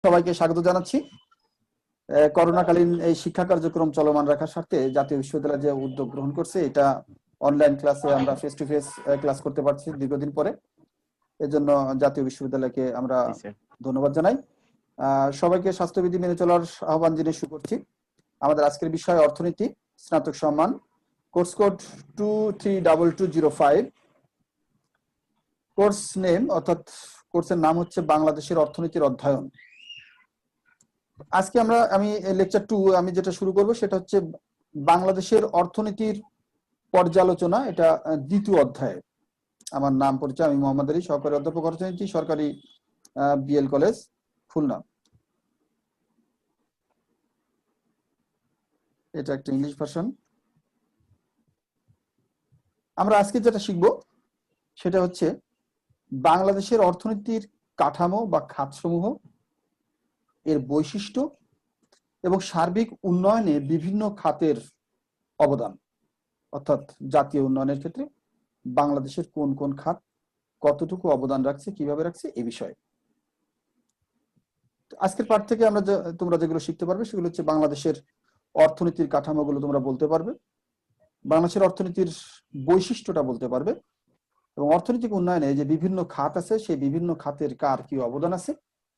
সবাইকে স্বাগত জানাচ্ছি। করোনাকালীন এই শিক্ষা কার্যক্রম চলমান রাখার স্বার্থে জাতীয় বিশ্ববিদ্যালয় যে উদ্যোগ গ্রহণ করছে, এটা অনলাইন ক্লাসে আমরা ফেস টু ফেস ক্লাস করতে পারছি দীর্ঘদিন পরে। এজন্য জাতীয় বিশ্ববিদ্যালয়কে আমরা ধন্যবাদ জানাই। সবাইকে স্বাস্থ্যবিধি মেনে চলার আহ্বান জানিয়ে শুরু করছি। আমাদের আজকের বিষয় অর্থনীতি, স্নাতক সম্মান, কোর্স কোড 232205। কোর্স নেম অর্থাৎ কোর্সের নাম হচ্ছে বাংলাদেশের অর্থনীতির অধ্যয়ন। আজকে আমি লেকচার 2 আমি যেটা শুরু করব সেটা হচ্ছে বাংলাদেশের অর্থনীতির পর্যালোচনা। এটা দ্বিতীয় অধ্যায়। আমার নাম পরিচয়, আমি মোহাম্মদ আলী, সহকারী অধ্যাপক অর্থনীতি, সরকারি বিএল কলেজ, খুলনা। এটা একটা ইংলিশ ভার্সন। আমরা আজকে যেটা শিখব সেটা হচ্ছে বাংলাদেশের অর্থনীতির কাঠামো বা খাতসমূহ, এর বৈশিষ্ট্য এবং সার্বিক উন্নয়নে বিভিন্ন খাতের অবদান, অর্থাৎ জাতীয় উন্নয়নের ক্ষেত্রে বাংলাদেশের কোন কোন খাত কতটুকু অবদান রাখছে, কিভাবে রাখছে, এই বিষয়ে আজকের পাঠ থেকে তোমরা যেগুলো শিখতে পারবে সেগুলো হচ্ছে বাংলাদেশের অর্থনীতির কাঠামোগুলো তোমরা বলতে পারবে, বাংলাদেশের অর্থনীতির বৈশিষ্ট্যটা বলতে পারবে, এবং অর্থনৈতিক উন্নয়নে যে বিভিন্ন খাত আছে সেই বিভিন্ন খাতের কার কি অবদান আছে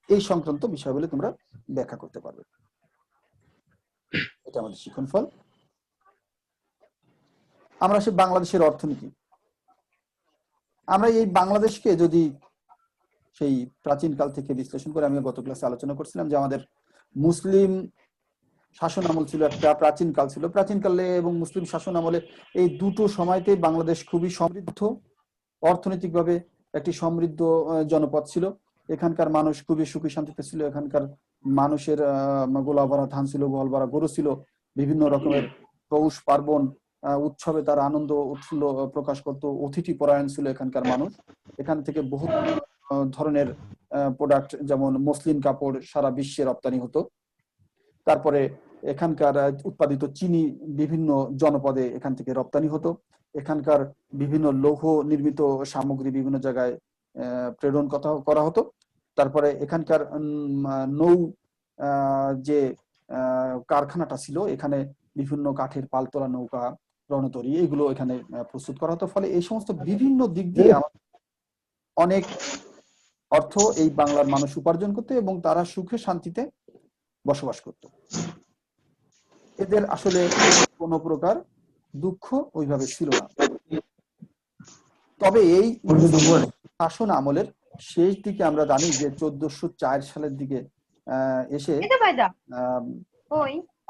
এই সংক্রান্ত বিষয়গুলো তোমরা ব্যাখ্যা করতে পারবে। এটা আমাদের শিক্ষণফল। আমরা আসি বাংলাদেশের অর্থনীতি। আমরা এই বাংলাদেশকে যদি সেই প্রাচীন কাল থেকে বিশ্লেষণ করে, আমি গত ক্লাসে আলোচনা করছিলাম যে আমাদের মুসলিম শাসন আমল ছিল, একটা প্রাচীন কাল ছিল। প্রাচীনকালে এবং মুসলিম শাসন আমলে এই দুটো সময়তে বাংলাদেশ খুবই সমৃদ্ধ, অর্থনৈতিকভাবে একটি সমৃদ্ধ জনপদ ছিল। এখানকার মানুষ খুবই সুখী শান্তিতে ছিল। এখানকার মানুষের গোলা ভরা ধান ছিল, গোয়াল ভরা গরু ছিল। বিভিন্ন রকমের পৌষ পার্বণ উৎসবে তার আনন্দ উৎফুল্ল প্রকাশ করত। অতিথি পরায়ণ ছিল এখানকার মানুষ। এখান থেকে বহু ধরনের প্রোডাক্ট, যেমন মসলিন কাপড় সারা বিশ্বে রপ্তানি হতো। তারপরে এখানকার উৎপাদিত চিনি বিভিন্ন জনপদে এখান থেকে রপ্তানি হতো। এখানকার বিভিন্ন লৌহ নির্মিত সামগ্রী বিভিন্ন জায়গায় প্রেরণ করা হতো। তারপরে এখানকার নৌ যে কারখানাটা ছিল, এখানে বিভিন্ন কাঠের পালতোলা নৌকা, রণতরী, এগুলো এখানে প্রস্তুত করা হতো। ফলে এই সমস্ত বিভিন্ন দিক দিয়ে অনেক অর্থ এই বাংলার মানুষ উপার্জন করতে এবং তারা সুখে শান্তিতে বসবাস করত। এদের আসলে কোনো প্রকার দুঃখ ওইভাবে ছিল না। তবে এই শাসন আমলের শেষ দিকে আমরা জানি যে 1404 সালের দিকে এসে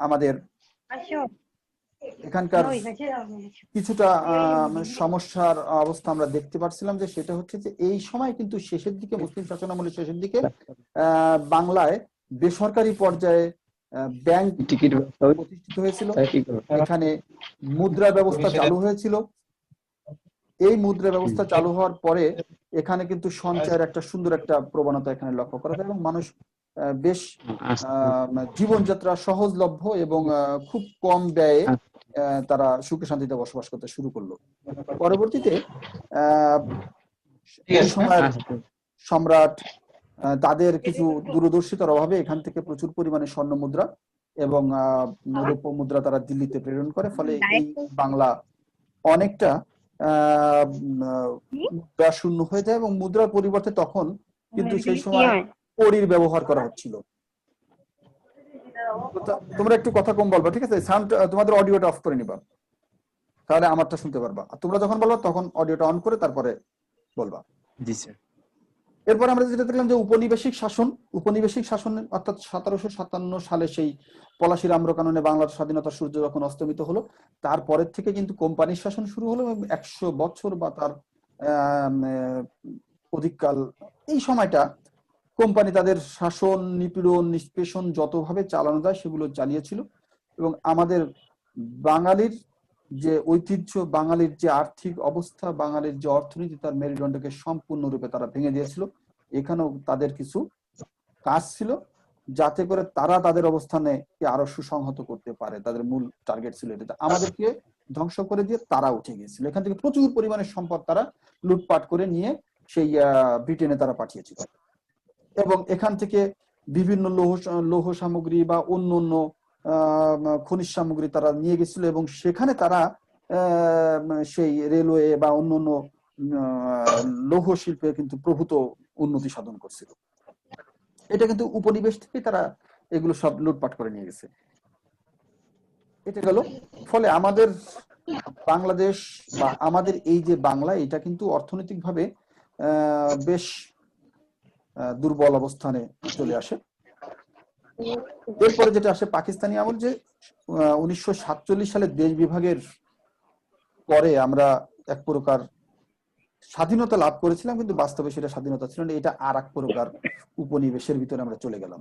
আমাদের এখানকার কিছুটা সমস্যার অবস্থা আমরা দেখতে পাচ্ছিলাম, যে সেটা হচ্ছে যে এই সময় কিন্তু শেষের দিকে, মুসলিম শাসন আমলের শেষের দিকে বাংলায় বেসরকারি পর্যায়ে ব্যাংক প্রতিষ্ঠিত হয়েছিল। এখানে মুদ্রা ব্যবস্থা চালু হয়েছিল। এই মুদ্রা ব্যবস্থা চালু হওয়ার পরে এখানে কিন্তু সঞ্চয়ের একটা সুন্দর একটা প্রবণতা এখানে লক্ষ্য করা যায় এবং মানুষ বেশ জীবনযাত্রা সহজলভ্য এবং খুব কম ব্যয়ে তারা সুখে শান্তিতে বসবাস করতে শুরু করলো। পরবর্তীতে এই সময়ের সম্রাট তাদের কিছু দূরদর্শিতার অভাবে এখান থেকে প্রচুর পরিমাণে স্বর্ণ মুদ্রা এবং রৌপ্য মুদ্রা তারা দিল্লিতে প্রেরণ করে। ফলে এই বাংলা অনেকটা মুদ্রা শূন্য হয়ে যায় এবং মুদ্রার পরিবর্তে তখন কিন্তু সেই সময় কড়ির ব্যবহার করা হচ্ছিল। তোমরা একটু কথা কম বলবা, ঠিক আছে? সাউন্ড, তোমাদের অডিওটা অফ করে নিবা, তাহলে আমারটা শুনতে পারবা। আর তোমরা যখন বলবা তখন অডিওটা অন করে তারপরে বলবা। জি স্যার। এরপর আমরা যেটা দেখলাম যে উপনিবেশিক শাসন অর্থাৎ 1757 সালে সেই পলাশির আম্রকাননে বাংলার স্বাধীনতার সূর্য যখন অস্তমিত হলো, তারপরের থেকে কিন্তু কোম্পানির শাসন শুরু হলো এবং 100 বছর বা তার অধিককাল এই সময়টা কোম্পানি তাদের শাসন, নিপীড়ন, নিষ্পেষণ যতভাবে চালানো যায় সেগুলো চালিয়েছিল। এবং আমাদের বাঙালির যে ঐতিহ্য, বাঙালির যে আর্থিক অবস্থা, বাঙালির যে অর্থনীতি, তার মেরুদণ্ডকে সম্পূর্ণরূপে তারা ভেঙে দিয়েছিল। এখানেও তাদের কিছু কাজ ছিল যাতে করে তারা তাদের অবস্থানে আরো সুসংহত করতে পারে। তাদের মূল টার্গেট ছিল এটা, আমাদেরকে ধ্বংস করে দিয়ে তারা উঠে গিয়েছিল। এখান থেকে প্রচুর পরিমাণে সম্পদ তারা লুটপাট করে নিয়ে সেই ব্রিটেনে তারা পাঠিয়েছিল এবং এখান থেকে বিভিন্ন লৌহ সামগ্রী বা অন্য অন্য খনিজ সামগ্রী তারা নিয়ে গেছিল, এবং সেখানে তারা সেই রেলওয়ে বা অন্য অন্য লৌহ শিল্পে কিন্তু প্রভূত উন্নতি সাধন করছিল। এটা কিন্তু উপনিবেশ থেকে তারা এগুলো সব লুটপাট করে নিয়ে গেছে। এটা গেল। ফলে আমাদের বাংলাদেশ বা আমাদের এই যে বাংলা, এটা কিন্তু অর্থনৈতিকভাবে বেশ দুর্বল অবস্থানে চলে আসে। এরপরে যেটা আসে পাকিস্তানি আমল, যে 1947 সালে দেশ বিভাগের পরে আমরা এক প্রকার স্বাধীনতা লাভ করেছিলাম, কিন্তু বাস্তবে সেটা স্বাধীনতা ছিল না। এটা আর এক প্রকার উপনিবেশের ভিতরে আমরা চলে গেলাম,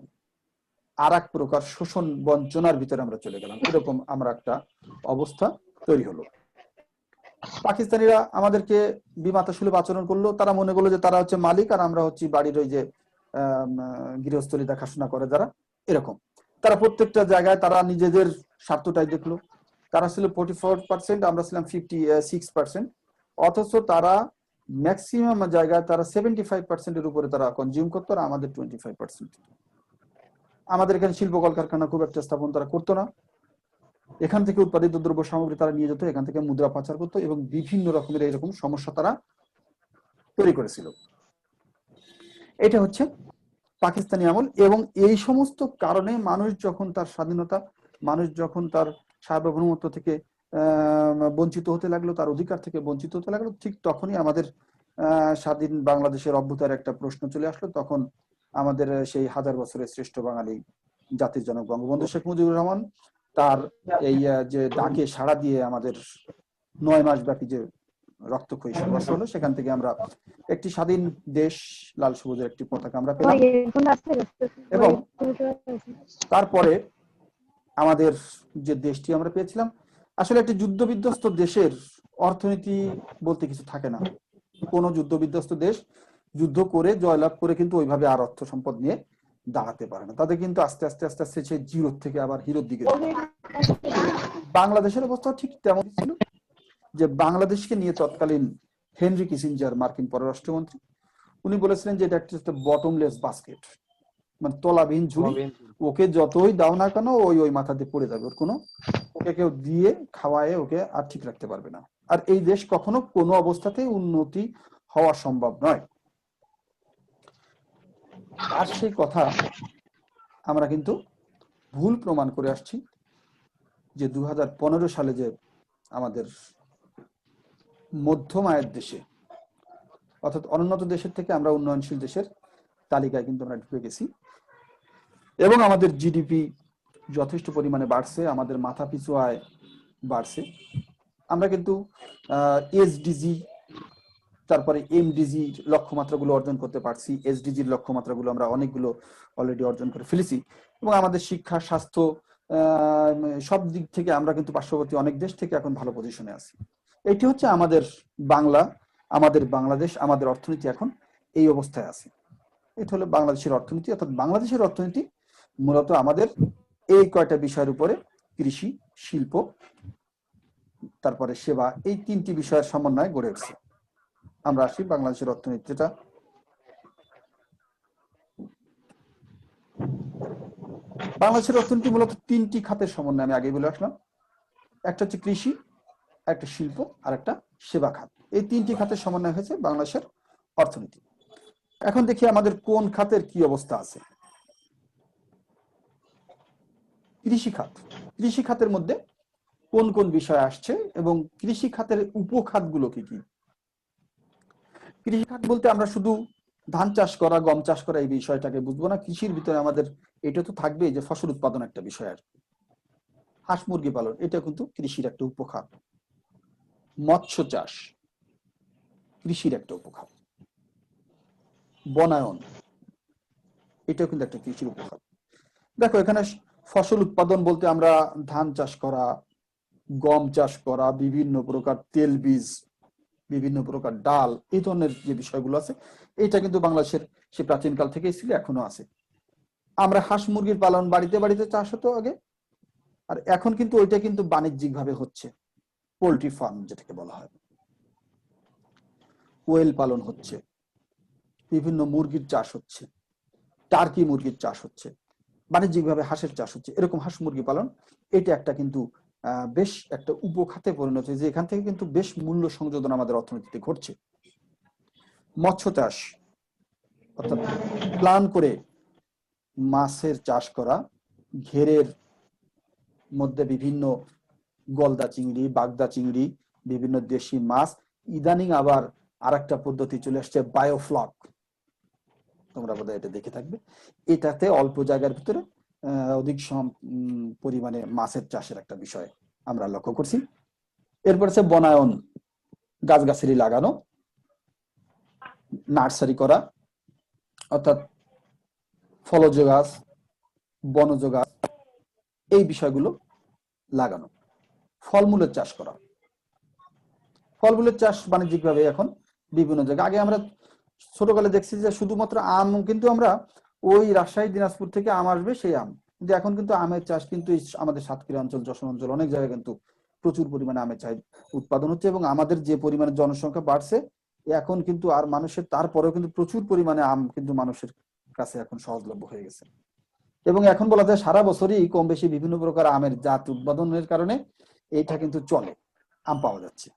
আর এক প্রকার শোষণ বঞ্চনার ভিতরে আমরা চলে গেলাম। এরকম আমরা একটা অবস্থা তৈরি হলো। পাকিস্তানিরা আমাদেরকে বিমাতা সুলভ আচরণ করলো। তারা মনে করলো যে তারা হচ্ছে মালিক, আর আমরা হচ্ছি বাড়ির ওই যে গৃহস্থলী দেখাশোনা করে যারা, এরকম। তারা প্রত্যেকটা জায়গায় তারা নিজেদের স্বার্থটাই দেখলো। তারা ছিল 44%, আমরা ছিলাম 56%। অথচ তারা ম্যাক্সিমাম জায়গায় তারা 75%-এর উপরে তারা কনজিউম করতো, আর আমাদের 25%। আমাদের এখানে শিল্প কলকারখানা খুব একটা স্থাপন তারা করতো না। এখান থেকে উৎপাদিত দ্রব্য সামগ্রী তারা নিয়ে যেত, এখান থেকে মুদ্রা পাচার করতো, এবং বিভিন্ন রকমের এরকম সমস্যা তারা তৈরি করেছিল। এটা হচ্ছে পাকিস্তানি আমল। এবং এই সমস্ত কারণে মানুষ যখন তার স্বাধীনতা, মানুষ যখন তার সার্বভৌমত্ব থেকে বঞ্চিত হতে লাগলো, তার অধিকার থেকে বঞ্চিত হতে লাগলো, ঠিক তখনই আমাদের স্বাধীন বাংলাদেশের অভ্যুদয়ের একটা প্রশ্ন চলে আসলো। তখন আমাদের সেই হাজার বছরের শ্রেষ্ঠ বাঙালি জাতির জনক বঙ্গবন্ধু শেখ মুজিবুর রহমান, তার এই যে ডাকে সাড়া দিয়ে আমাদের 9 মাস ব্যাপী যে রক্তক্ষয়ী সংঘর্ষ হলো, সেখান থেকে আমরা একটি স্বাধীন দেশ, লাল সবুজের একটি পতাকা আমরা পেলাম। এবং তারপরে আমাদের যে দেশটি আমরা পেয়েছিলাম, আসলে একটি যুদ্ধ বিধ্বস্ত দেশের অর্থনীতি বলতে কিছু থাকে না। কোন যুদ্ধ বিধ্বস্ত দেশ যুদ্ধ করে জয়লাভ করে কিন্তু ওইভাবে আর অর্থ সম্পদ নিয়ে দাঁড়াতে পারে না। তাদের কিন্তু আস্তে আস্তে আস্তে আস্তে সেই জিরোর থেকে আবার হিরোর দিকে। বাংলাদেশের অবস্থা ঠিক তেমন ছিল, যে বাংলাদেশকে নিয়ে তৎকালীন হেনরি কিসিঞ্জার, মার্কিন পররাষ্ট্রমন্ত্রী, উনি বলেছিলেন যে এটা একটা বটমলেস বাস্কেট, মানে তলাবিহীন ঝুড়ি। ওকে যতই দাও না কেন, ওই মাথা দিয়ে পড়ে যাবে। ওর কোনো, ওকে কেউ দিয়ে খাওয়ায় ওকে আর ঠিক রাখতে পারবে না। আর এই দেশ কখনো কোনো অবস্থাতেই উন্নতি হওয়া সম্ভব নয়। আর সেই কথা আমরা কিন্তু ভুল প্রমাণ করে আসছি, যে 2015 সালে যে আমাদের মধ্যম আয়ের দেশে, অর্থাৎ অনুন্নত দেশের থেকে আমরা উন্নয়নশীল দেশের তালিকায় কিন্তু আমরা ঢুকে গেছি, এবং আমাদের জিডিপি যথেষ্ট পরিমাণে বাড়ছে, আমাদের মাথা পিছু আয় বাড়ছে। আমরা কিন্তু এসডিজি, তারপরে এমডিজি লক্ষ্যমাত্রাগুলো অর্জন করতে পারছি। এসডিজির লক্ষ্যমাত্রাগুলো আমরা অনেকগুলো অলরেডি অর্জন করে ফেলেছি, এবং আমাদের শিক্ষা, স্বাস্থ্য, সব দিক থেকে আমরা কিন্তু পার্শ্ববর্তী অনেক দেশ থেকে এখন ভালো পজিশনে আছি। এটি হচ্ছে আমাদের বাংলা, আমাদের বাংলাদেশ, আমাদের অর্থনীতি এখন এই অবস্থায় আছে। এটা হলো বাংলাদেশের অর্থনীতি। অর্থাৎ বাংলাদেশের অর্থনীতি মূলত আমাদের এই কয়টা বিষয়ের উপরে, কৃষি, শিল্প, তারপরে সেবা, এই 3টি বিষয়ের সমন্বয়ে গড়ে উঠছে। আমরা আসি বাংলাদেশের অর্থনীতিটা। বাংলাদেশের অর্থনীতি মূলত 3টি খাতের সমন্বয়ে, আমি আগেই বলে আসলাম। একটা হচ্ছে কৃষি, একটা শিল্প, আর একটা সেবা খাত। এই 3টি খাতের সমন্বয় হয়েছে বাংলাদেশের অর্থনীতি। এখন দেখি আমাদের কোন খাতের কি অবস্থা আছে। কৃষি খাত। কৃষি খাতের মধ্যে কোন কোন বিষয় আসছে এবং কৃষি খাতের উপখাতগুলো কি কি। কৃষি খাত বলতে আমরা শুধু ধান চাষ করা, গম চাষ করা এই বিষয়টাকে বুঝবো না। কৃষির ভিতরে আমাদের এটা তো থাকবে যে ফসল উৎপাদন একটা বিষয়, আর হাঁস মুরগি পালন, এটা কিন্তু কৃষির একটা উপখাত। মৎস্য চাষ কৃষির একটা উপখাত। বনায়ন, এটাও কিন্তু একটা কৃষির উপখাত। দেখো এখানে ফসল উৎপাদন বলতে আমরা ধান চাষ করা, গম চাষ করা, বিভিন্ন প্রকার তেল বীজ, বিভিন্ন প্রকার ডাল, এই ধরনের যে বিষয়গুলো আছে, এটা কিন্তু বাংলাদেশের সে প্রাচীনকাল থেকেই ছিল, এখনো আছে। আমরা হাঁস মুরগির পালন বাড়িতে বাড়িতে চাষ হতো আগে, আর এখন কিন্তু ওইটা কিন্তু বাণিজ্যিক ভাবে হচ্ছে। পোল্ট্রি ফার্ম যেটাকে বলা হয়, কোয়েল পালন হচ্ছে, বিভিন্ন মুরগির চাষ হচ্ছে, টার্কি মুরগির চাষ হচ্ছে, বাণিজ্যিকভাবে হাঁসের চাষ হচ্ছে, এরকম হাঁস মুরগি পালন, এটা একটা কিন্তু বেশ একটা উপখাতে পরিণত হয়েছে, এখান থেকে কিন্তু বেশ মূল্য সংযোজন আমাদের অর্থনীতিতে ঘটছে। মৎস্য চাষ, অর্থাৎ প্ল্যান করে মাছের চাষ করা, ঘেরের মধ্যে বিভিন্ন গলদা চিংড়ি, বাগদা চিংড়ি, বিভিন্ন দেশি মাছ, ইদানিং আবার আরেকটা পদ্ধতি চলে আসছে বায়োফ্লক, তোমরা বোধহয় এটা দেখে থাকবে। এটাতে অল্প জায়গার ভিতরে অধিক পরিমাণে মাছের চাষের একটা বিষয় আমরা লক্ষ্য করছি। এরপর হচ্ছে বনায়ন, গাছগাছালি লাগানো, নার্সারি করা, অর্থাৎ ফলজ গাছ, বনজ গাছ, এই বিষয়গুলো লাগানো। ফলমূলের চাষ করা, ফলমূলের চাষ বাণিজ্যিকভাবে এখন বিভিন্ন জায়গায়, আগে আমরা ছোটকালে দেখছি যে শুধুমাত্র আম, কিন্তু আমরা ওই রাজশাহী দিনাজপুর থেকে আম আসবে সেই আম, কিন্তু এখন কিন্তু আমের চাষ কিন্তু আমাদের সাতক্ষীরা অঞ্চল, যশোর অঞ্চল, অনেক জায়গায় কিন্তু প্রচুর পরিমাণে আমের চাহিদা উৎপাদন হচ্ছে, এবং আমাদের যে পরিমাণে জনসংখ্যা বাড়ছে এখন কিন্তু আর মানুষের, তারপরেও কিন্তু প্রচুর পরিমাণে আম কিন্তু মানুষের কাছে এখন সহজলভ্য হয়ে গেছে। এবং এখন বলা যায় সারা বছরই কম বেশি বিভিন্ন প্রকার আমের জাত উৎপাদনের কারণে এইটা কিন্তু চলে, আম পাওয়া যাচ্ছে।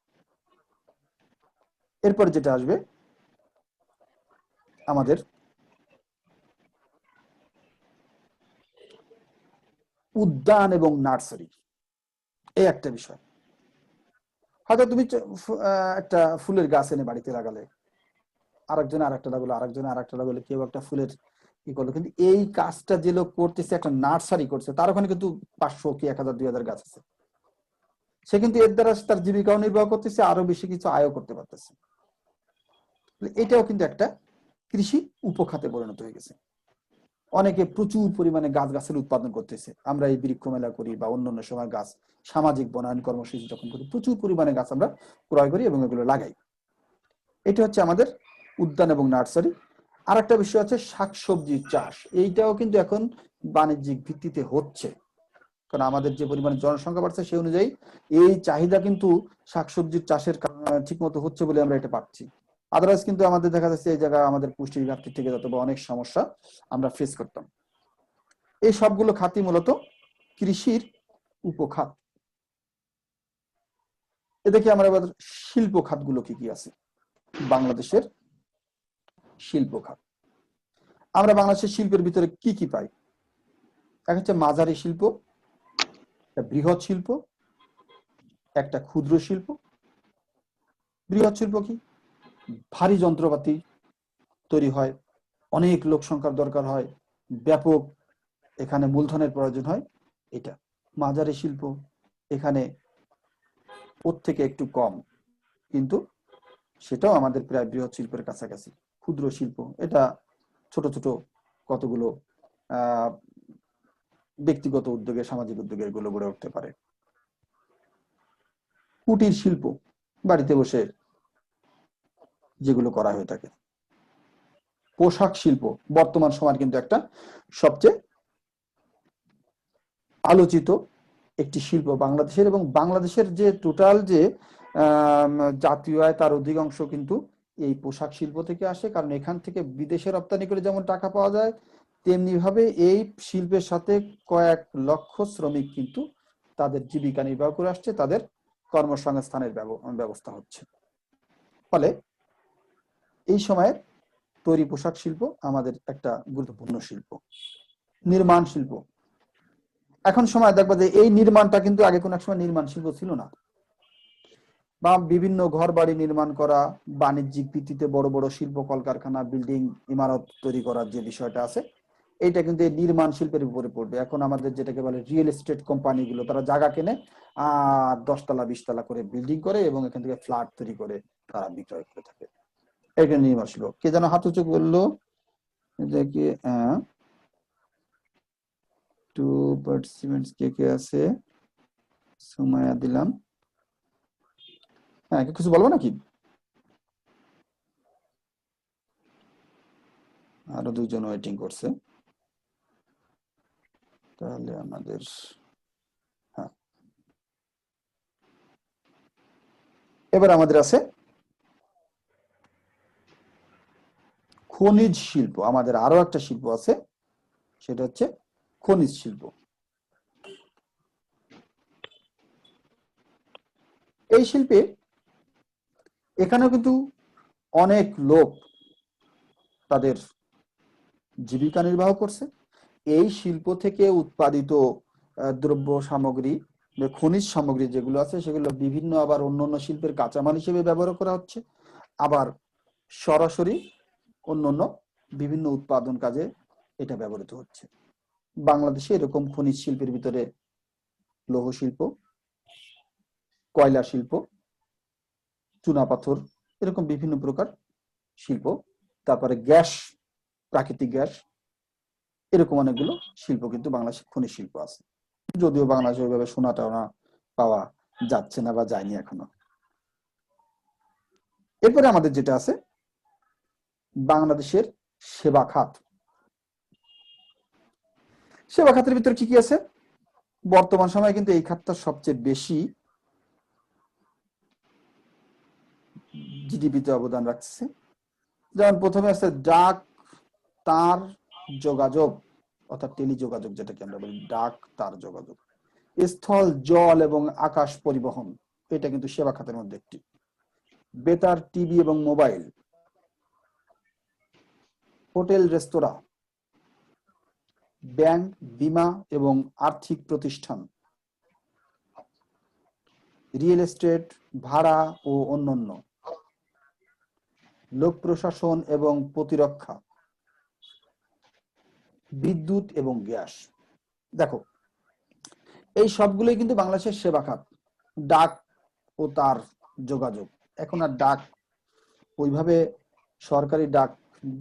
এরপর যেটা আসবে আমাদের উদ্যান এবং নার্সারি, এই একটা বিষয়। হয়তো তুমি একটা ফুলের গাছ এনে বাড়িতে লাগালে, আরেকজনে আরেকটা লাগালো, আরেকজনে আরেকটা লাগালো, কেউ একটা ফুলের ই করলো, কিন্তু এই কাজটা যে লোক করতেছে, একটা নার্সারি করছে, তার ওখানে কিন্তু 500 কি 1000 2000 গাছ আছে, সে কিন্তু এর দ্বারা তার জীবিকাও নির্বাহ করতেছে, আরো বেশি কিছু আয়ও করতে পারতেছে। এটাও কিন্তু একটা কৃষি উপখাতে পরিণত হয়ে গেছে। অনেকে প্রচুর পরিমাণে গাছের উৎপাদন করতেছে, আমরা এই বৃক্ষ মেলা করি বা অন্যান্য সময় গাছ, সামাজিক বনায়ন কর্মসূচি যখন করি, প্রচুর পরিমাণে গাছ আমরা ক্রয় করি এবং এগুলো লাগাই। এটা হচ্ছে আমাদের উদ্যান এবং নার্সারি। আর একটা বিষয় আছে শাকসবজির চাষ, এইটাও কিন্তু এখন বাণিজ্যিক ভিত্তিতে হচ্ছে, কারণ আমাদের যে পরিমাণে জনসংখ্যা বাড়ছে সেই অনুযায়ী এই চাহিদা কিন্তু শাকসবজির চাষের ঠিক মতো হচ্ছে বলে আমরা এটা পাচ্ছি। আদারওয়াইজ কিন্তু আমাদের দেখা যাচ্ছে এই জায়গায় আমাদের পুষ্টির ঘাটতি থেকে যেত বা অনেক সমস্যা আমরা ফেস করতাম। এই সবগুলো খাতই মূলত কৃষির উপখাত। এ দেখি আমরা এবার শিল্প খাতগুলো কি কি আছে। বাংলাদেশের শিল্প খাত, আমরা বাংলাদেশের শিল্পের ভিতরে কি কি পাই? এক হচ্ছে মাঝারি শিল্প, একটা বৃহৎ শিল্প, একটা ক্ষুদ্র শিল্প। বৃহৎ শিল্প কি? ভারী যন্ত্রপাতি তৈরি হয়, অনেক লোক সংখ্যার দরকার হয়, ব্যাপক এখানে মূলধনের প্রয়োজন হয়, এটা। মাঝারি শিল্প, এখানে ওর থেকে একটু কম, কিন্তু সেটাও আমাদের প্রায় বৃহৎ শিল্পের কাছাকাছি। ক্ষুদ্র শিল্প, এটা ছোট ছোট কতগুলো ব্যক্তিগত উদ্যোগে, সামাজিক উদ্যোগে এগুলো গড়ে উঠতে পারে। কুটির শিল্প, বাড়িতে বসে যেগুলো করা হয়ে থাকে। পোশাক শিল্প বর্তমান সময়ের কিন্তু একটা সবচেয়ে আলোচিত একটি শিল্প বাংলাদেশের, এবং বাংলাদেশের যে টোটাল যে জাতীয় আয় তার অধিকাংশ কিন্তু এই পোশাক শিল্প থেকে আসে, কারণ এখান থেকে বিদেশে রপ্তানি করে যেমন টাকা পাওয়া যায়, তেমনি ভাবে এই শিল্পের সাথে কয়েক লক্ষ শ্রমিক কিন্তু তাদের জীবিকা নির্বাহ করে আসছে, তাদের কর্মসংস্থানের ব্যবস্থা হচ্ছে। ফলে এই সময়ে তৈরি পোশাক শিল্প আমাদের একটা গুরুত্বপূর্ণ শিল্প। নির্মাণ শিল্প, এখন সময় দেখবা যে এই নির্মাণটা কিন্তু আগে কোন এক সময় নির্মাণ শিল্প ছিল না, বা বিভিন্ন ঘর বাড়ি নির্মাণ করা, বাণিজ্যিক ভিত্তিতে বড় বড় শিল্প কলকারখানা, বিল্ডিং, ইমারত তৈরি করার যে বিষয়টা আছে, এটা কিন্তু এই নির্মাণ শিল্পের উপরে পড়বে। এখন আমাদের যেটাকে বলে রিয়েল এস্টেট কোম্পানিগুলো, তারা জায়গা কেনে আর 10 তলা 20 তলা করে বিল্ডিং করে এবং এখান থেকে ফ্ল্যাট তৈরি করে তারা বিক্রয় করে থাকে। এটা নির্মাণ শিল্প। কে যেন হাত উঁচু করলো, দেখি টু পার্টিসিপেন্টস কে কে আছে, সুমাইয়া দিলাম। হ্যাঁ, কিছু বলবো নাকি? আরো 2 জন ওয়েটিং করছে, তাহলে আমাদের হ্যাঁ, এবার আমাদের আছে খনিজ শিল্প, আমাদের আরো একটা শিল্প আছে, সেটা হচ্ছে খনিজ শিল্প। এই শিল্পে এখানেও কিন্তু অনেক লোক তাদের জীবিকা নির্বাহ করছে। এই শিল্প থেকে উৎপাদিত দ্রব্য সামগ্রী, খনিজ সামগ্রী যেগুলো আছে সেগুলো বিভিন্ন আবার অন্যান্য শিল্পের কাঁচামাল হিসেবে ব্যবহার করা হচ্ছে, আবার সরাসরি অন্যান্য বিভিন্ন উৎপাদন কাজে এটা ব্যবহৃত হচ্ছে। বাংলাদেশে এরকম খনিজ শিল্পের ভিতরে লৌহ শিল্প, কয়লা শিল্প, চুনাপাথর, এরকম বিভিন্ন প্রকার শিল্প, তারপরে গ্যাস, প্রাকৃতিক গ্যাস, এরকম অনেকগুলো শিল্প কিন্তু বাংলাদেশে খনিজ শিল্প আছে, যদিও বাংলাদেশে ওইভাবে সোনা টোনা পাওয়া যাচ্ছে না বা যায়নি এখনো। এরপরে আমাদের যেটা আছে বাংলাদেশের সেবা খাত। সেবা খাতের ভিতরে কি কি আছে? বর্তমান সময়ে কিন্তু এই খাতটা সবচেয়ে বেশি জিডিপিতে অবদান রাখছে। যেমন প্রথমে আছে ডাক, তার যোগাযোগ, অর্থাৎ টেলিযোগাযোগ যেটাকে আমরা বলি, ডাক তার যোগাযোগ। স্থল, জল এবং আকাশ পরিবহন, এটা কিন্তু সেবা খাতের মধ্যে একটি। বেতার, টিভি এবং মোবাইল, হোটেল, রেস্তোরাঁ, ব্যাংক, বীমা এবং আর্থিক প্রতিষ্ঠান, রিয়েল এস্টেট, ভাড়া ও অন্যান্য, লোক প্রশাসন এবং প্রতিরক্ষা, বিদ্যুৎ এবং গ্যাস। দেখো, এই সবগুলোই কিন্তু বাংলাদেশের সেবা খাত। ডাক ও তার যোগাযোগ, এখন আর ডাক ওইভাবে সরকারি ডাক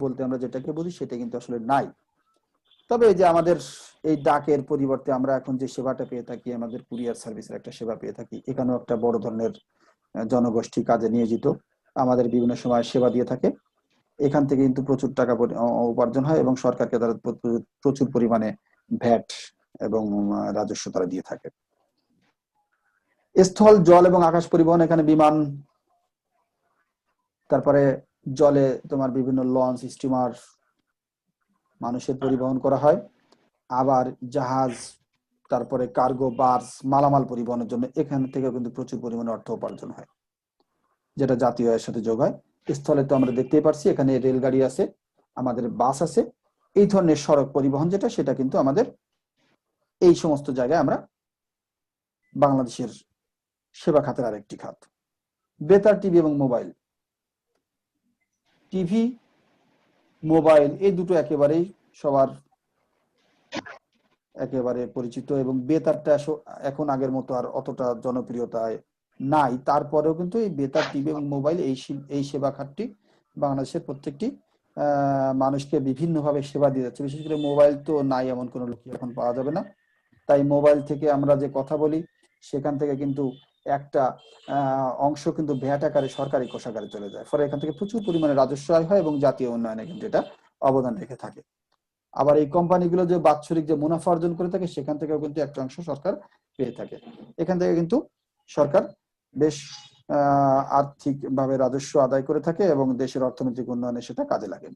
বলতে আমরা যেটাকে বুঝি সেটা কিন্তু আসলে নাই। তবে এই যে আমাদের এই ডাকের পরিবর্তে আমরা এখন যে সেবাটা পেয়ে থাকি, আমাদের কুরিয়ার সার্ভিসের একটা সেবা পেয়ে থাকি, এখানেও একটা বড় ধরনের জনগোষ্ঠী কাজে নিয়োজিত, আমাদের বিভিন্ন সময় সেবা দিয়ে থাকে। এখান থেকে কিন্তু প্রচুর টাকা উপার্জন হয় এবং সরকারকে তারা প্রচুর পরিমাণে ভ্যাট এবং রাজস্ব তারা দিয়ে থাকে। স্থল, জল এবং আকাশ পরিবহন, এখানে বিমান, তারপরে জলে তোমার বিভিন্ন লঞ্চ, স্টিমার, মানুষের পরিবহন করা হয়। আবার জাহাজ, তারপরে কার্গো, বাস, মালামাল পরিবহনের জন্য এখান থেকে কিন্তু প্রচুর পরিমাণে অর্থ উপার্জন হয়, যেটা জাতীয় আয়ের সাথে যোগ হয়। স্থলে তো আমরা দেখতেই পারছি, এখানে রেলগাড়ি আছে, আমাদের বাস আছে, এই ধরনের সড়ক পরিবহন যেটা, সেটা কিন্তু আমাদের এই সমস্ত জায়গায় আমরা বাংলাদেশের সেবা খাতের আরেকটি খাত। বেতার, টিভি এবং মোবাইল, টিভি, মোবাইল এই দুটো একেবারেই সবার একেবারে পরিচিত, এবং বেতারটা এখন আগের মতো আর অতটা জনপ্রিয়তায় নাই। তারপরেও কিন্তু এই বেতার, টিভি এবং মোবাইল এই সেবা খাতটি বাংলাদেশের প্রত্যেকটি মানুষকে বিভিন্নভাবে সেবা দিয়ে যাচ্ছে। বিশেষ করে মোবাইল তো নাই এমন কোনো লোক এখন পাওয়া যাবে না, তাই মোবাইল থেকে আমরা যে কথা বলি সেখান থেকে কিন্তু একটা অংশ কিন্তু ভ্যাট আকারে সরকারি কোষাগারে চলে যায়, ফলে এখান থেকে প্রচুর পরিমাণে রাজস্ব আয় হয় এবং জাতীয় উন্নয়নে কিন্তু এটা অবদান রেখে থাকে। আবার এই কোম্পানিগুলো যে বাৎসরিক যে মুনাফা অর্জন করে থাকে সেখান থেকেও কিন্তু একটা অংশ সরকার পেয়ে থাকে। এখান থেকে কিন্তু সরকার বেশ আর্থিকভাবে রাজস্ব আদায় করে থাকে এবং দেশের অর্থনৈতিক উন্নয়নে সেটা কাজে লাগে।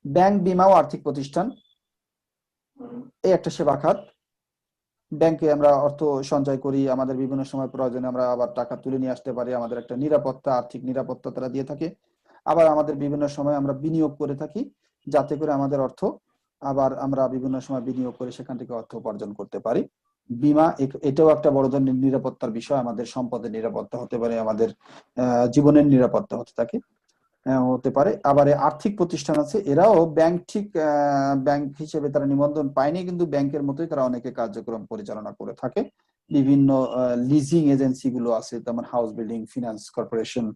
ব্যাংক, বীমা ও আর্থিক প্রতিষ্ঠান, এই একটা সেবা খাত। ব্যাংকে আমরা অর্থ সঞ্চয় করি, আমাদের বিভিন্ন সময় প্রয়োজনে আমরা আবার টাকা তুলে নিয়ে আসতে পারি, আমাদের একটা নিরাপত্তা, আর্থিক নিরাপত্তা তারা দিয়ে থাকে। আবার আমাদের বিভিন্ন সময় আমরা বিনিয়োগ করে থাকি, যাতে করে আমাদের অর্থ আবার আমরা বিভিন্ন সময় বিনিয়োগ করে সেখান থেকে অর্থ উপার্জন করতে পারি। বীমা, এটাও একটা বড় ধরনের নিরাপত্তার বিষয়, আমাদের সম্পদের নিরাপত্তা হতে পারে, আমাদের জীবনের নিরাপত্তা হতে পারে। আবার আর্থিক প্রতিষ্ঠান আছে, এরাও ব্যাংক হিসেবে তারা নিবন্ধন পায়নি, কিন্তু ব্যাংকের মতোই তারা অনেকে কার্যক্রম পরিচালনা করে থাকে। বিভিন্ন লিজিং এজেন্সি গুলো আছে, যেমন হাউস বিল্ডিং ফিনান্স কর্পোরেশন,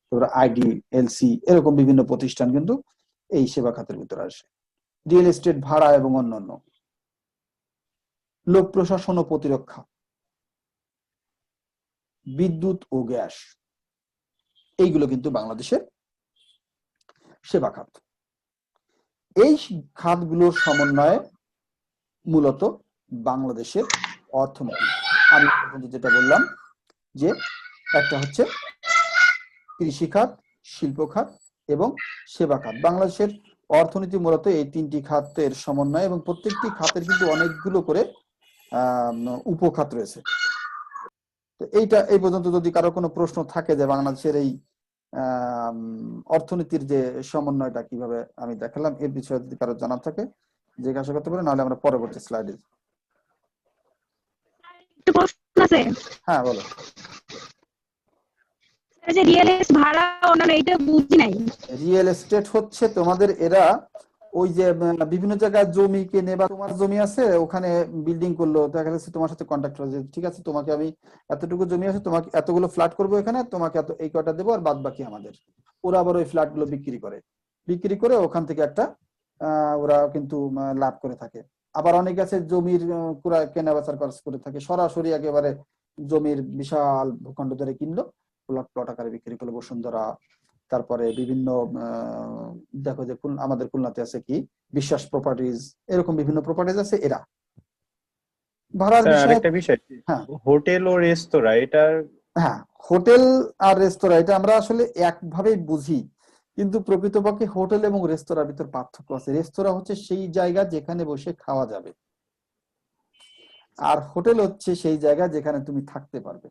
তারপরে আইডি, এলসি, এরকম বিভিন্ন প্রতিষ্ঠান কিন্তু এই সেবা খাতের ভিতরে আসে। রিয়েল এস্টেট, ভাড়া এবং অন্যান্য, লোক প্রশাসন ও প্রতিরক্ষা, বিদ্যুৎ ও গ্যাস, এইগুলো কিন্তু বাংলাদেশের সেবা খাত। এই খাতগুলোর সমন্বয়ে মূলত বাংলাদেশের অর্থনীতি। আমি যেটা বললাম যে একটা হচ্ছে কৃষি খাত, শিল্প খাত, এবং সেবা খাত। বাংলাদেশের অর্থনীতি মূলত এই তিনটি খাতের সমন্বয়, এবং প্রত্যেকটি খাতের কিন্তু অনেকগুলো করে উপখাত রয়েছে। তো এইটা এই পর্যন্ত যদি কারো কোনো প্রশ্ন থাকে যে বাংলাদেশের এই অর্থনীতির যে সমন্বয়টা কিভাবে আমি দেখালাম, এর বিষয়ে যদি কারো জানা থাকে জিজ্ঞাসা করতে পারে, নাহলে আমরা পরবর্তী স্লাইডে। হ্যাঁ বলো। রিয়েল এস্টেট হচ্ছে তোমাদের এরা ওই যে বিভিন্ন জায়গায় জমি কেনে, বা তোমার জমি আছে ওখানে বিল্ডিং করলো, দেখা যাচ্ছে তোমার সাথে কন্ট্রাক্ট হয়েছে, ঠিক আছে তোমাকে আমি এতটুকু জমি আছে, তোমাকে এতগুলো ফ্ল্যাট করবো এখানে, তোমাকে এত এই কয়টা দেবো, আর বাদ বাকি আমাদের। ওরা আবার ওই ফ্ল্যাট গুলো বিক্রি করে ওখান থেকে একটা ওরা কিন্তু লাভ করে থাকে। আবার অনেক আছে জমির কেনা বেচার কাজ করে থাকে, সরাসরি একেবারে জমির বিশাল ভূখণ্ড ধরে কিনলো, প্লট প্লট আকারে বিক্রি করলো। বসুন্ধরা, তারপরে বিভিন্ন দেখো যে আমাদের খুলনাতে আছে কি বিশ্বাস প্রপার্টিজ, এরকম বিভিন্ন প্রপার্টিজ আছে। এরা ভাড়ার বিষয়। হ্যাঁ, হোটেল ও রেস্তোরাঁ, এটা হ্যাঁ হোটেল আর রেস্তোরাঁ এটা আমরা আসলে একভাবেই বুঝি, কিন্তু প্রকৃতপক্ষে হোটেল এবং রেস্তোরাঁর ভিতর পার্থক্য আছে। রেস্তোরাঁ হচ্ছে সেই জায়গা যেখানে বসে খাওয়া যাবে, আর হোটেল হচ্ছে সেই জায়গা যেখানে তুমি থাকতে পারবে।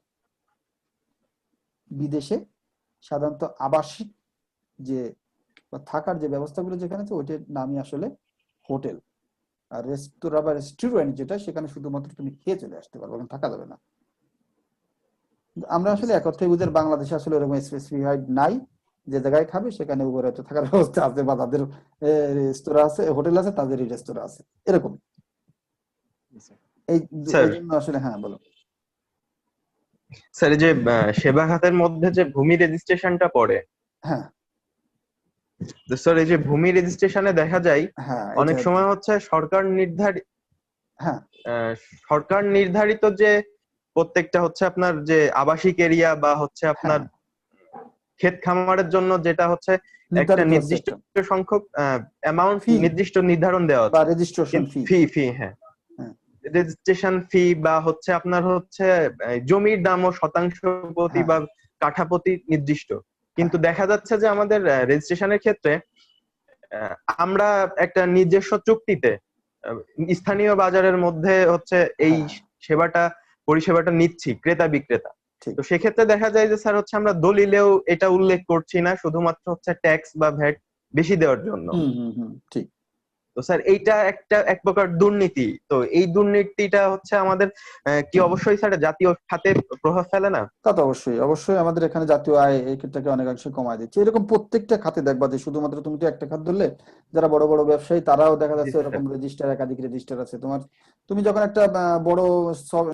বিদেশে সাধারণত আবাসিক যে থাকার যে ব্যবস্থাগুলো যেখানে আছে ওইটার নামই আসলে হোটেল। আর রেস্তোরাঁ বা রেস্টুরেন্ট যেটা, সেখানে শুধুমাত্র তুমি খেয়ে চলে আসতে পারবে, ওখানে থাকা যাবে না। আমরা আসলে এক অর্থে বুঝি বাংলাদেশে আসলে এরকম স্পেসিফাইড নাই, যে জায়গায় খাবে সেখানে উপরে হয়তো থাকার ব্যবস্থা আছে, বা তাদের রেস্তোরাঁ আছে, হোটেল আছে, তাদেরই রেস্তোরাঁ আছে, এরকম। এই জন্য আসলে হ্যাঁ বলো। স্যার, যে সেবা খাতের মধ্যে যে ভূমি রেজিস্ট্রেশনটা পড়ে, হ্যাঁ স্যার এই যে ভূমি রেজিস্ট্রেশনে দেখা যায় অনেক সময় হচ্ছে হ্যাঁ সরকার নির্ধারিত যে প্রত্যেকটা হচ্ছে আপনার যে আবাসিক এরিয়া বা হচ্ছে আপনার ক্ষেত খামারের জন্য যেটা হচ্ছে একটা নির্দিষ্ট সংখ্যক অ্যামাউন্ট নির্দিষ্ট নির্ধারণ দেওয়া বা রেজিস্ট্রেশন ফি হ্যাঁ রেজিস্ট্রেশন ফি বা হচ্ছে আপনার হচ্ছে জমির দামও শতাংশ প্রতি বা কাঠা প্রতি নির্দিষ্ট। কিন্তু দেখা যাচ্ছে যে আমাদের রেজিস্ট্রেশনের ক্ষেত্রে আমরা একটা নিজস্ব চুক্তিতে স্থানীয় বাজারের মধ্যে হচ্ছে এই পরিষেবাটা নিচ্ছি ক্রেতা বিক্রেতা। তো সেক্ষেত্রে দেখা যায় যে স্যার হচ্ছে আমরা দলিলেও এটা উল্লেখ করছি না, শুধুমাত্র হচ্ছে ট্যাক্স বা ভ্যাট বেশি দেওয়ার জন্য। ঠিক। তো স্যার এইটা এক প্রকার দুর্নীতি। তো এই দুর্নীতিটা হচ্ছে আমাদের কি অবশ্যই স্যার জাতীয় খাতে প্রভাব ফেলে না? তা তো অবশ্যই, অবশ্যই আমাদের এখানে জাতীয় আয় এই ক্ষেত্রে অনেকাংশে কমায় দিচ্ছে। এরকম প্রত্যেকটা খাতে দেখবা যে শুধুমাত্র তুমি তো একটা খাত ধরলে, যারা বড় বড় ব্যবসায়ী তারাও দেখা যাচ্ছে এরকম রেজিস্টার, একাধিক রেজিস্টার আছে। তুমি যখন একটা বড়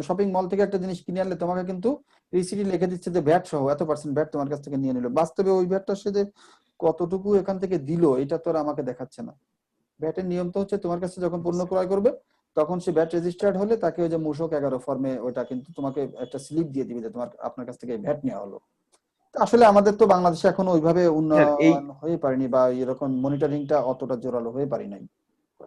শপিং মল থেকে একটা জিনিস কিনে আনলে, তোমাকে কিন্তু রিসিটি লিখে দিচ্ছে যে ভ্যাট সহ এত % ভ্যাট তোমার কাছ থেকে নিয়ে নিল। বাস্তবে ওই ভ্যাটটা সে যে কতটুকু এখান থেকে দিল এটা তো আর আমাকে দেখাচ্ছে না। ভ্যাটের নিয়ম তো হচ্ছে তোমার কাছে যখন পণ্য ক্রয় করবে তখন সে ভ্যাট রেজিস্টার্ড হলে তাকে ওই যে মূসক 11 ফর্মে ওটা কিন্তু তোমাকে একটা স্লিপ দিয়ে দিবে যে আপনার কাছ থেকে ভ্যাট নেওয়া হলো। আসলে আমাদের তো বাংলাদেশে এখন ওইভাবে উন্নয়ন হয়ে পারেনি, বা এরকম মনিটরিংটা অতটা জোরালো হয়ে পারি নাই।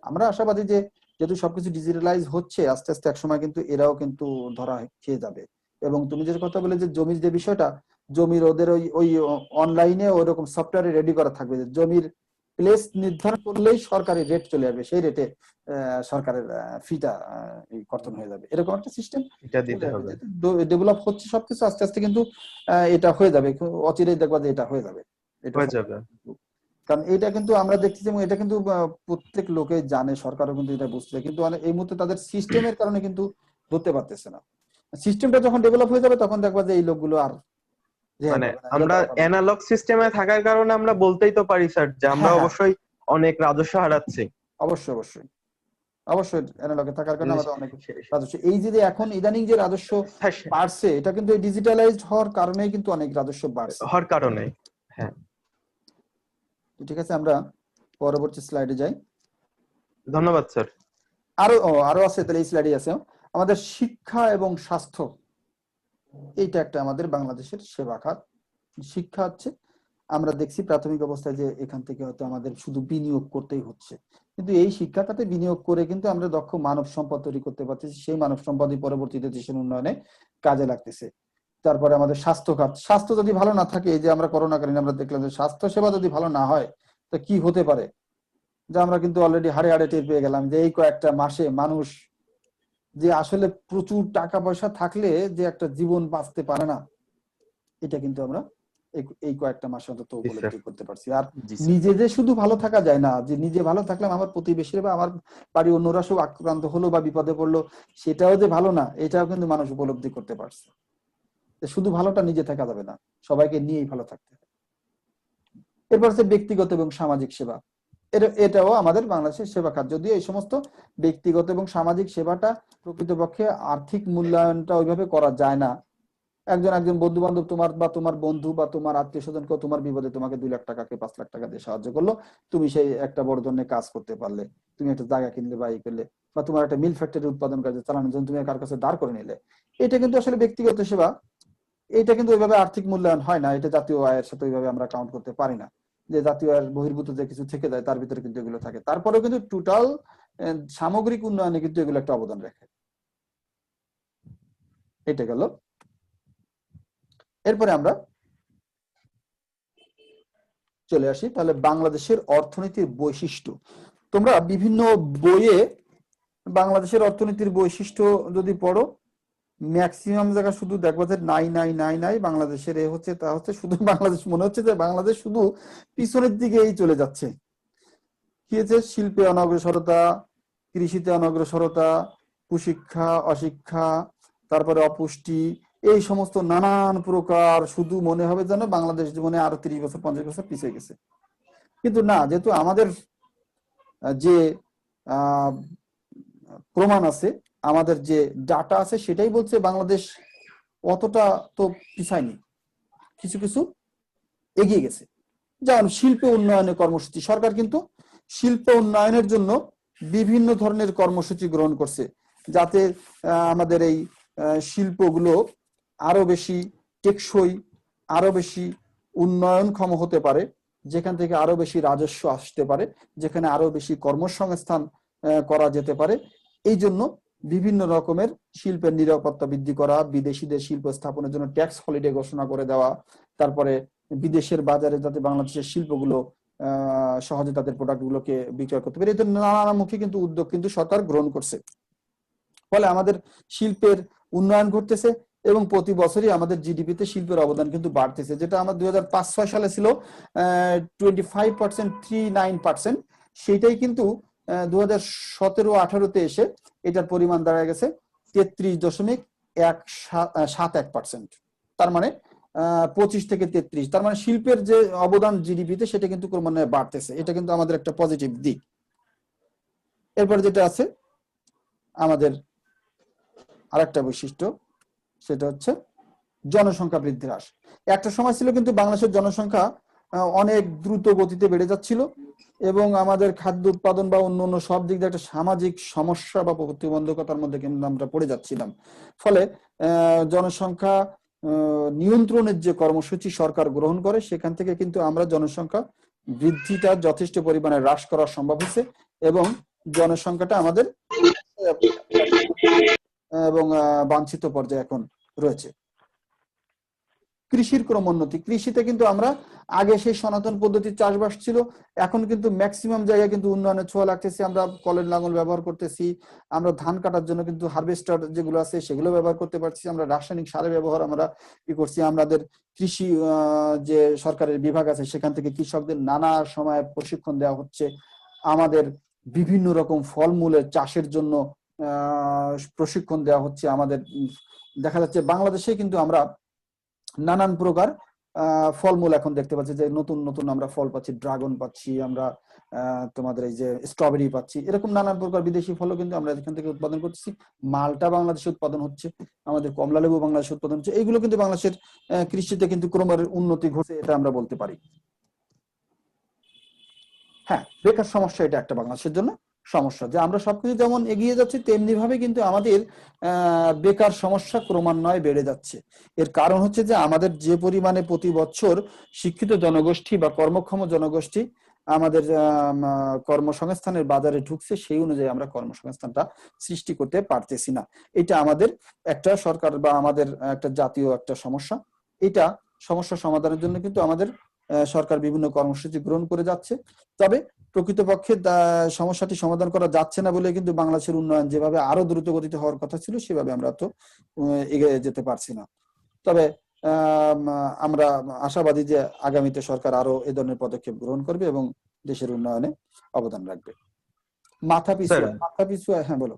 আমরা আশাবাদী যে যেহেতু সবকিছু ডিজিটালাইজ হচ্ছে, আস্তে আস্তে একসময় কিন্তু এরাও কিন্তু ধরা খেয়ে যাবে। এবং তুমি যে কথা বলে যে জমির যে বিষয়টা, জমির ওদের ওই অনলাইনে ওইরকম সফটওয়্যারে রেডি করা থাকবে যে জমির প্লেস নির্ধারণ করলেই সরকারি রেট চলে আসবে, সেই রেটে সরকারের ফিটা কর্তন হয়ে যাবে, এরকম একটা সিস্টেম ডেভেলপ হচ্ছে সবকিছু আস্তে আস্তে। কিন্তু এটা হয়ে যাবে, অচিরেই দেখবা যে এটা হয়ে যাবে। কারণ এটা কিন্তু আমরা দেখছি যে এটা কিন্তু প্রত্যেক লোকে জানে, সরকারও কিন্তু এটা বুঝছে, কিন্তু এই মুহূর্তে তাদের সিস্টেমের কারণে কিন্তু ধরতে পারতেছে না। সিস্টেমটা যখন ডেভেলপ হয়ে যাবে তখন দেখবা যে এই লোকগুলো আর মানে আমরা অ্যানালগ সিস্টেমে থাকার কারণে আমরা বলতেই তো পারি স্যার যে আমরা অবশ্যই অনেক রাজস্ব হারাচ্ছি। অবশ্যই অবশ্যই অবশ্যই অ্যানালগে থাকার কারণে আমাদের অনেক রাজস্ব, এই যে এখন ইদানিং যে রাজস্ব বাড়ছে এটা কিন্তু ডিজিটালাইজড হওয়ার কারণেই কিন্তু অনেক রাজস্ব বাড়ছে হওয়ার কারণে। হ্যাঁ ঠিক আছে, আমরা পরবর্তী স্লাইডে যাই। ধন্যবাদ স্যার। আরো আছে, তাহলে এই স্লাইডে আছে আমাদের শিক্ষা এবং স্বাস্থ্য। এইটা একটা আমাদের বাংলাদেশের সেবা খাত। শিক্ষা হচ্ছে আমরা দেখছি প্রাথমিক অবস্থায় যে এখান থেকে হয়তো আমাদের শুধু বিনিয়োগ করতেই হচ্ছে, কিন্তু এই শিক্ষা খাতে বিনিয়োগ করে কিন্তু আমরা দক্ষ মানব সম্পদ তৈরি করতে পারতেছি, সেই মানব সম্পদই পরবর্তীতে দেশের উন্নয়নে কাজে লাগতেছে। তারপরে আমাদের স্বাস্থ্য খাত, স্বাস্থ্য যদি ভালো না থাকে, এই যে আমরা করোনাকালীন আমরা দেখলাম যে স্বাস্থ্য সেবা যদি ভালো না হয় তো কি হতে পারে, যে আমরা কিন্তু অলরেডি হাড়ে হাড়ে টের পেয়ে গেলাম যে এই কয়েকটা মাসে মানুষ যে আসলে প্রচুর টাকা পয়সা থাকলে যে একটা জীবন বাঁচতে পারে না, এটা কিন্তু আমরা এই কয়েকটা মাসে অন্তত জি স্যার। উপলব্ধি করতে পারছি। আর জি স্যার। নিজে যে শুধু ভালো থাকা যায় না, যে নিজে ভালো থাকলাম আমার প্রতিবেশী বা আমার বাড়ি অন্যরা সব আক্রান্ত হলো বা বিপদে পড়লো, সেটাও যে ভালো না, এটাও কিন্তু মানুষ উপলব্ধি করতে পারছে। শুধু ভালোটা নিজে থাকা যাবে না, সবাইকে নিয়েই ভালো থাকতে হবে। এরপর হচ্ছে ব্যক্তিগত এবং সামাজিক সেবা, এটাও আমাদের বাংলাদেশের সেবা খাত। যদিও এই সমস্ত ব্যক্তিগত এবং সামাজিক সেবাটা প্রকৃতপক্ষে আর্থিক মূল্যায়নটা ওইভাবে করা যায় না। একজন বন্ধু বান্ধব তোমার বা তোমার বন্ধু বা তোমার আত্মীয় স্বজন কেউ তোমার বিপদে তোমাকে 2 লাখ টাকাকে 5 লাখ টাকা দিয়ে সাহায্য করলো, তুমি সেই একটা বড় ধরনের কাজ করতে পারলে, তুমি একটা জায়গা কিনলে বা ই করলে, বা তোমার একটা মিল ফ্যাক্টরি উৎপাদন কাজে চালানোর জন্য তুমি কার কাছে দাঁড় করে নিলে, এটা কিন্তু আসলে ব্যক্তিগত সেবা। এটা কিন্তু ওইভাবে আর্থিক মূল্যায়ন হয় না, এটা জাতীয় আয়ের সাথে ওইভাবে আমরা কাউন্ট করতে পারি না, যে জাতীয় আয়ের বহির্ভূত যে কিছু থেকে যায় তার ভিতরে কিন্তু এগুলো থাকে। তারপরেও কিন্তু টোটাল সামগ্রিক উন্নয়নে কিন্তু এগুলো একটা অবদান রাখে। এটা গেল। এরপরে আমরা চলে আসি তাহলে বাংলাদেশের অর্থনীতির বৈশিষ্ট্য। তোমরা বিভিন্ন বইয়ে বাংলাদেশের অর্থনীতির বৈশিষ্ট্য যদি পড়ো, ম্যাক্সিমাম জায়গা শুধু দেখবো যে নাই নাই নাই নাই, বাংলাদেশের এ হচ্ছে তা হচ্ছে, শুধু বাংলাদেশ মনে হচ্ছে যে বাংলাদেশ শুধু পিছনের দিকেই চলে যাচ্ছে। কি হচ্ছে? শিল্পে অনগ্রসরতা, কৃষিতে অনগ্রসরতা, কুশিক্ষা, অশিক্ষা, তারপরে অপুষ্টি, এই সমস্ত নানান প্রকার, শুধু মনে হবে যেন বাংলাদেশ জীবনে আরো 30 বছর 50 বছর পিছিয়ে গেছে। কিন্তু না, যেহেতু আমাদের যে প্রমাণ আছে, আমাদের যে ডাটা আছে, সেটাই বলছে বাংলাদেশ অতটা তো পিছায়নি, কিছু কিছু এগিয়ে গেছে। যেমন শিল্প উন্নয়নের কর্মসূচি, সরকার কিন্তু শিল্প উন্নয়নের জন্য বিভিন্ন ধরনের কর্মসূচি গ্রহণ করছে, যাতে আমাদের এই শিল্পগুলো আরো বেশি টেকসই, আরো বেশি উন্নয়নক্ষম হতে পারে, যেখান থেকে আরো বেশি রাজস্ব আসতে পারে, যেখানে আরো বেশি কর্মসংস্থান করা যেতে পারে। এই জন্য বিভিন্ন রকমের শিল্পের নিরাপত্তা বৃদ্ধি করা, বিদেশিদের শিল্প স্থাপনের জন্য ট্যাক্স হলিডে ঘোষণা করে দেওয়া, তারপরে বিদেশের বাজারে যাতে বাংলাদেশের শিল্পগুলো সহজে তাদের প্রোডাক্টগুলোকে বিক্রয় করতে পারে, এই ধরনের নানামুখী কিন্তু উদ্যোগ কিন্তু সরকার গ্রহণ করছে। ফলে আমাদের শিল্পের উন্নয়ন ঘটতেছে এবং প্রতি বছরই আমাদের জিডিপিতে শিল্পের অবদান কিন্তু বাড়তেছে, যেটা আমার 2005-6 সালে ছিল 25%, 39%, সেটাই কিন্তু 2017-18-তে এসে এটার পরিমাণ দাঁড়ায় গেছে 33.171%। তার মানে 25 থেকে 33, তার মানে শিল্পের যে অবদান জিডিপিতে সেটা কিন্তু ক্রমান্বয়ে বাড়তেছে। এটা কিন্তু আমাদের একটা পজিটিভ দিক। এরপর যেটা আছে আমাদের আরেকটা বৈশিষ্ট্য, সেটা হচ্ছে জনসংখ্যা বৃদ্ধি হ্রাস। একটা সময় ছিল কিন্তু বাংলাদেশের জনসংখ্যা অনেক দ্রুত গতিতে বেড়ে যাচ্ছিল এবং আমাদের খাদ্য উৎপাদন বা অন্য অন্য সব দিক দিয়ে একটা সামাজিক সমস্যা বা প্রতিবন্ধকতার মধ্যে কিন্তু আমরা পড়ে যাচ্ছিলাম। ফলে জনসংখ্যা নিয়ন্ত্রণের যে কর্মসূচি সরকার গ্রহণ করে, সেখান থেকে কিন্তু আমরা জনসংখ্যা বৃদ্ধিটা যথেষ্ট পরিমাণে হ্রাস করা সম্ভব হয়েছে এবং জনসংখ্যাটা আমাদের এবং বাঞ্ছিত পর্যায়ে এখন রয়েছে। কৃষির ক্রমোন্নতি, কৃষিতে কিন্তু আমরা আগে সেই সনাতন পদ্ধতির চাষবাস ছিল, এখন কিন্তু ম্যাক্সিমাম জায়গায় কিন্তু উন্নয়নের ছোঁয়া লাগতেছে। আমরা কলের লাঙল ব্যবহার করতেছি, আমরা ধান কাটার জন্য কিন্তু হারভেস্টার যেগুলো আছে সেগুলো ব্যবহার করতে পারছি, আমরা রাসায়নিক সারের ব্যবহার আমরা কি করছি, আমাদের কৃষি যে সরকারের বিভাগ আছে সেখান থেকে কৃষকদের নানা সময় প্রশিক্ষণ দেওয়া হচ্ছে, আমাদের বিভিন্ন রকম ফলমূলের চাষের জন্য প্রশিক্ষণ দেওয়া হচ্ছে। আমাদের দেখা যাচ্ছে বাংলাদেশে কিন্তু আমরা নানান প্রকার ফলমূল এখন দেখতে পাচ্ছি, যে নতুন নতুন আমরা ফল পাচ্ছি, ড্রাগন পাচ্ছি, আমরা তোমাদের এই যে স্ট্রবেরি পাচ্ছি, এরকম নানান প্রকার বিদেশি ফলও কিন্তু আমরা এখান থেকে উৎপাদন করতেছি। মালটা বাংলাদেশে উৎপাদন হচ্ছে, আমাদের কমলা লেবু বাংলাদেশে উৎপাদন হচ্ছে, এইগুলো কিন্তু বাংলাদেশের কৃষিতে কিন্তু ক্রমের উন্নতি ঘটছে, এটা আমরা বলতে পারি। হ্যাঁ, বেকার সমস্যা এটা একটা বাংলাদেশের জন্য সমস্যা, যে আমরা সবকিছু যেমন এগিয়ে যাচ্ছি তেমনি ভাবে কিন্তু আমাদের বেকার সমস্যা ক্রমান্বয়ে বেড়ে যাচ্ছে। এর কারণ হচ্ছে যে আমাদের যে পরিমাণে প্রতি বছর শিক্ষিত জনগোষ্ঠী বা কর্মক্ষম জনগোষ্ঠী আমাদের কর্মসংস্থানের বাজারে ঢুকছে, সেই অনুযায়ী আমরা কর্মসংস্থানটা সৃষ্টি করতে পারতেছি না। এটা আমাদের একটা সরকার বা আমাদের একটা জাতীয় একটা সমস্যা। এটা সমস্যা সমাধানের জন্য কিন্তু আমাদের সরকার বিভিন্ন কর্মসূচি গ্রহণ করে যাচ্ছে। তবে প্রকৃতপক্ষে সমস্যাটি সমাধান করা যাচ্ছে না বলে কিন্তু বাংলাদেশের উন্নয়ন যেভাবে আরো দ্রুত গতিতে হওয়ার কথা ছিল সেভাবে আমরা তো এগিয়ে যেতে পারছি না। তবে আমরা আশাবাদী যে আগামীতে সরকার আরো এ ধরনের পদক্ষেপ গ্রহণ করবে এবং দেশের উন্নয়নে অবদান রাখবে। মাথা পিছু হ্যাঁ বলো।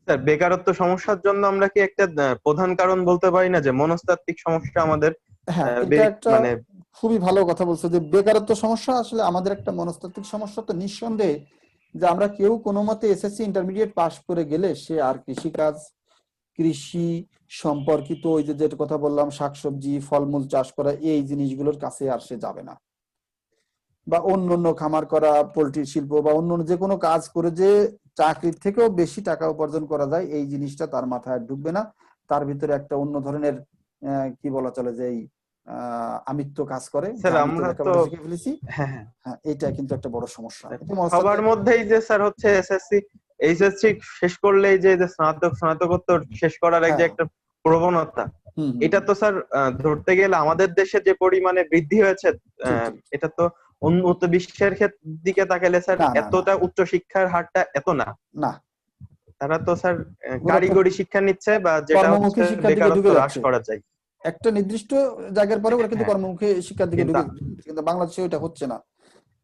স্যার, বেকারত্ব সমস্যার জন্য আমরা কি একটা প্রধান কারণ বলতে পারি না যে মনস্তাত্ত্বিক সমস্যা আমাদের? হ্যাঁ, এটা একটা মানে খুবই ভালো কথা বলছো যে বেকারত্ব সমস্যা আসলে আমাদের একটা মনস্তাত্ত্বিক সমস্যা। তো নিঃসন্দেহে যে আমরা কেউ কোনো মতে এসএসসি ইন্টারমিডিয়েট পাশ করে গেলে সে আর কৃষিকাজ, কৃষি সম্পর্কিত ওই যে যেটা কথা বললাম শাকসবজি ফলমূল চাষ করা এই জিনিসগুলোর কাছে আর সে যাবে না, বা অন্য অন্য খামার করা, পোল্ট্রি শিল্প বা অন্য যে কোনো কাজ করে যে চাকরির থেকেও বেশি টাকা উপার্জন করা যায় এই জিনিসটা তার মাথায় ঢুকবে না। তার ভিতরে একটা অন্য ধরনের কি বলা চলে যে এই আমিত্ব কাজ করে, যে স্যার আমি তো আমরা তো লেখাপড়া শিখে ফেলেছি। হ্যাঁ হ্যাঁ হ্যাঁ, এটা কিন্তু একটা বড় সমস্যা। এটা সবার মধ্যেই যে স্যার হচ্ছে এসএসসি এইচএসসি শেষ করলেই যে স্নাতকোত্তর শেষ করার এক যে হ্যাঁ, একটা প্রবণতা, হুম হুম এটা তো স্যার ধরতে গেলে আমাদের দেশে যে পরিমাণে বৃদ্ধি হয়েছে, ঠিক ঠিক। এটা তো উন্নত বিশ্বের দিকে তাকালে স্যার না না না এতটা উচ্চ শিক্ষার হারটা এত না। না, তারা তো স্যার ওরা তো কারিগরি শিক্ষা নিচ্ছে বা যেটা হচ্ছে কর্মমুখী শিক্ষার দিকে বেকারত্ব ঢুকে হ্রাস যাচ্ছে। করা যায়। একটা নির্দিষ্ট জায়গার পরে ওরা কিন্তু হ্যাঁ, কর্মমুখী শিক্ষার দিকে কিন্তু ঢুকে যাচ্ছে, কিন্তু বাংলাদেশে ওইটা হচ্ছে না।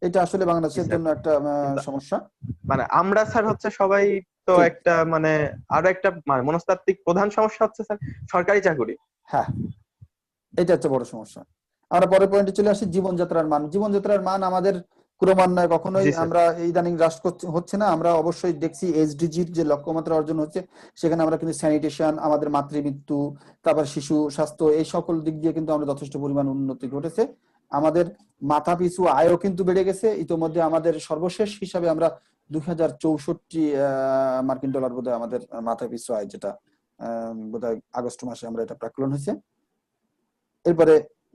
এটা আসলে জি বাংলাদেশের স্যার, জন্য একটা কিন্তু সমস্যা। মানে আমরা স্যার হচ্ছে সবাই তো ঠিক, একটা মানে আরো একটা মানে মনস্তাত্ত্বিক প্রধান সমস্যা হচ্ছে স্যার সরকারি চাকুরি। হ্যাঁ, এটা হচ্ছে বড় সমস্যা। আমরা পরের পয়েন্টে চলে আসি, জীবনযাত্রার মান। জীবনযাত্রার মান আমাদের ক্রমান্বয়ে কখনোই জি স্যার। আমরা ইদানিং হ্রাস হচ্ছে না। আমরা অবশ্যই দেখছি এসডিজির যে লক্ষ্যমাত্রা অর্জন হচ্ছে সেখানে আমরা কিন্তু স্যানিটেশন, আমাদের মাতৃমৃত্যু, তারপর শিশু স্বাস্থ্য এই সকল দিক দিয়ে কিন্তু আমরা যথেষ্ট পরিমাণ উন্নতি ঘটেছে। আমাদের মাথা পিছু আয়ও কিন্তু বেড়ে গেছে। ইতোমধ্যে আমাদের সর্বশেষ হিসাবে আমরা 2064 মার্কিন ডলার বোধহয় আমাদের মাথা পিছু আয়, যেটা বোধহয় আগস্ট মাসে আমরা এটা প্রাক্কলন হয়েছে। এরপরে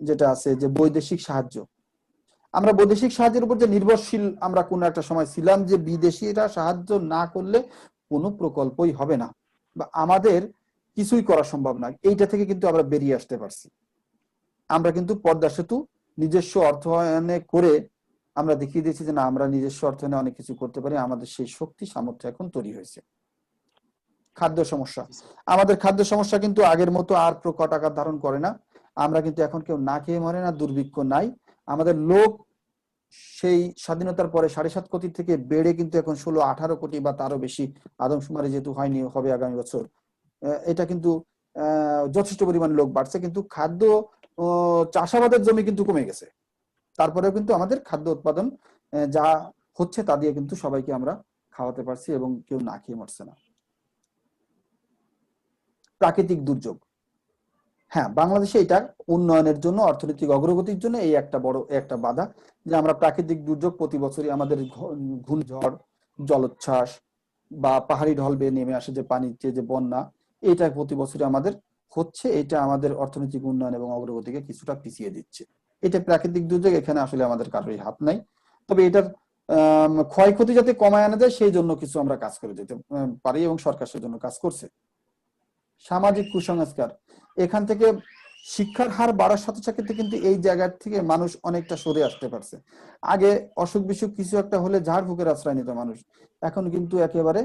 যেটা আছে যে বৈদেশিক সাহায্য, আমরা বৈদেশিক সাহায্যের উপর যে নির্ভরশীল আমরা কোন একটা সময় ছিলাম যে বিদেশিরা সাহায্য না করলে কোনো প্রকল্পই হবে না বা আমাদের কিছুই করা সম্ভব না, এইটা থেকে কিন্তু আমরা বেরিয়ে আসতে পারছি। আমরা কিন্তু পদ্মা সেতু নিজস্ব অর্থায়নে করে আমরা দেখিয়ে দিয়েছি যে না, আমরা নিজস্ব অর্থায়নে অনেক কিছু করতে পারি। আমাদের সেই শক্তি সামর্থ্য এখন তৈরি হয়েছে। খাদ্য সমস্যা, আমাদের খাদ্য সমস্যা কিন্তু আগের মতো আর প্রকট আকার ধারণ করে না। আমরা কিন্তু এখন কেউ না খেয়ে মরে না, দুর্ভিক্ষ নাই। আমাদের লোক সেই স্বাধীনতার পরে 7.5 কোটি থেকে বেড়ে কিন্তু এখন 16-18 কোটি বা তারও বেশি, আদমশুমারি যেহেতু হয়নি, হবে আগামী বছর। এটা কিন্তু যথেষ্ট পরিমাণ লোক বাড়ছে, কিন্তু খাদ্য চাষাবাদের জমি কিন্তু কমে গেছে। তারপরেও কিন্তু আমাদের খাদ্য উৎপাদন যা হচ্ছে তা দিয়ে কিন্তু সবাইকে আমরা খাওয়াতে পারছি এবং কেউ না খেয়ে মরছে না। প্রাকৃতিক দুর্যোগ, হ্যাঁ বাংলাদেশে এটা উন্নয়নের জন্য, অর্থনৈতিক অগ্রগতির জন্য এই একটা বড় একটা বাধা যে আমরা প্রাকৃতিক দুর্যোগ প্রতি বছরই আমাদের ঘূর্ণিঝড়, জলোচ্ছ্বাস বা পাহাড়ি ঢল বেয়ে নেমে আসে যে পানির যে বন্যা, এটা প্রতি বছরই আমাদের হচ্ছে। এটা আমাদের অর্থনৈতিক উন্নয়ন এবং অগ্রগতিকে কিছুটা পিছিয়ে দিচ্ছে। এটা প্রাকৃতিক দুর্যোগ, এখানে আসলে আমাদের কারোরই হাত নাই। তবে এটার ক্ষয়ক্ষতি যাতে কমায় আনা যায় সেই জন্য কিছু আমরা কাজ করে যেতে পারি এবং সরকার সেজন্য কাজ করছে। সামাজিক কুসংস্কার, এখান থেকে শিক্ষার হার বাড়ার সাথে সাথে কিন্তু এই জায়গা থেকে মানুষ অনেকটা সরে আসতে পারছে। আগে অসুখ বিসুখ কিছু একটা হলে ঝাড় ফুঁকের আশ্রয় নিত মানুষ, এখন কিন্তু একেবারে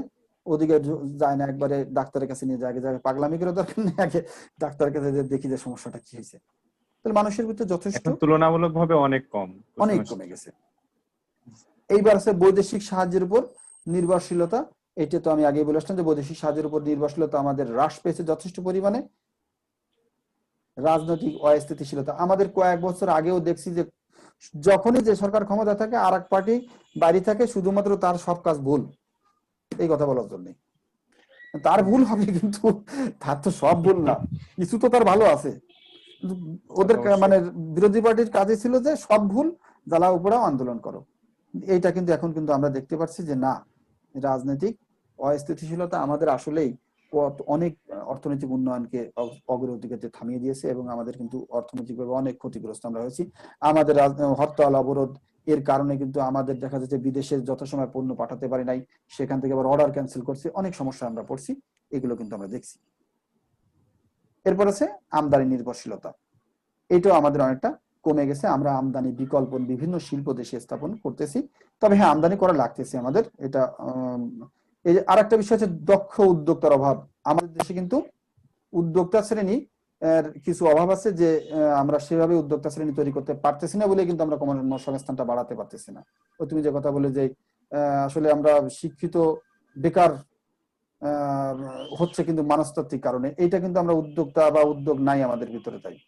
ওদিকে যায় না, একবারে ডাক্তারের কাছে নিয়ে যায়। আগে পাগলামি করে দরকার নেই, আগে ডাক্তারের কাছে দেখি যে সমস্যাটা কি হয়েছে। তাহলে মানুষের ভিতরে যথেষ্ট এখন তুলনামূলকভাবে অনেক কম অনেক কমে গেছে। এইবার আছে বৈদেশিক সাহায্যের উপর নির্ভরশীলতা। এটা তো আমি আগে বলে আসলাম যে বৈদেশিক সাহায্যের উপর নির্ভরশীলতা আমাদের হ্রাস পেয়েছে যথেষ্ট পরিমাণে। রাজনৈতিক অস্থিতিশীলতা, আমাদের কয়েক বছর আগেও দেখছি যে যখনই যে সরকার ক্ষমতা থাকে আর এক পার্টি বাইরে থাকে, শুধুমাত্র তার সব কাজ ভুল এই কথা বলার জন্য। তার ভুল হবে কিন্তু তার তো সব ভুল না, কিছু তো তার ভালো আছে। ওদের মানে বিরোধী পার্টির কাজে ছিল যে সব ভুল, জ্বালাও পোড়াও আন্দোলন করো। এইটা কিন্তু এখন কিন্তু আমরা দেখতে পাচ্ছি যে না, রাজনৈতিক অস্থিতিশীলতা আমাদের আসলেই অনেক অর্থনৈতিক উন্নয়নকে অগ্রগতিতে থামিয়ে দিয়েছে এবং আমাদের কিন্তু অর্থনৈতিকভাবে অনেক ক্ষতিগ্রস্ত আমরা হয়েছি। আমাদের হরতাল অবরোধ এর কারণে কিন্তু আমাদের দেখা যাচ্ছে বিদেশে যথাসময়ে পণ্য পাঠাতে পারি নাই, সেখান থেকে আবার অর্ডার ক্যান্সেল করছি, অনেক সমস্যা আমরা পড়ছি, এগুলো কিন্তু আমরা দেখছি। এরপর আছে আমদানি নির্ভরশীলতা, এটাও আমাদের অনেকটা কমে গেছে, আমরা আমদানি বিকল্প বিভিন্ন শিল্প দেশে স্থাপন করতেছি, তবে হ্যাঁ আমদানি করা লাগতেছে আমাদের এটা। এই যে আরেকটা বিষয় হচ্ছে দক্ষ উদ্যোক্তার অভাব, আমাদের দেশে কিন্তু উদ্যোক্তা শ্রেণী কিছু অভাব আছে, যে আমরা সেভাবে উদ্যোক্তা শ্রেণী তৈরি করতে পারতেছি না বলে কিন্তু আমরা কর্মসংস্থানটা বাড়াতে পারতেছি না। তো তুমি যে কথা বলে যে আসলে আমরা শিক্ষিত বেকার হচ্ছে কিন্তু মনস্তাত্ত্বিক কারণে, এইটা কিন্তু আমরা উদ্যোক্তা বা উদ্যোগ নাই আমাদের ভিতরে। তাই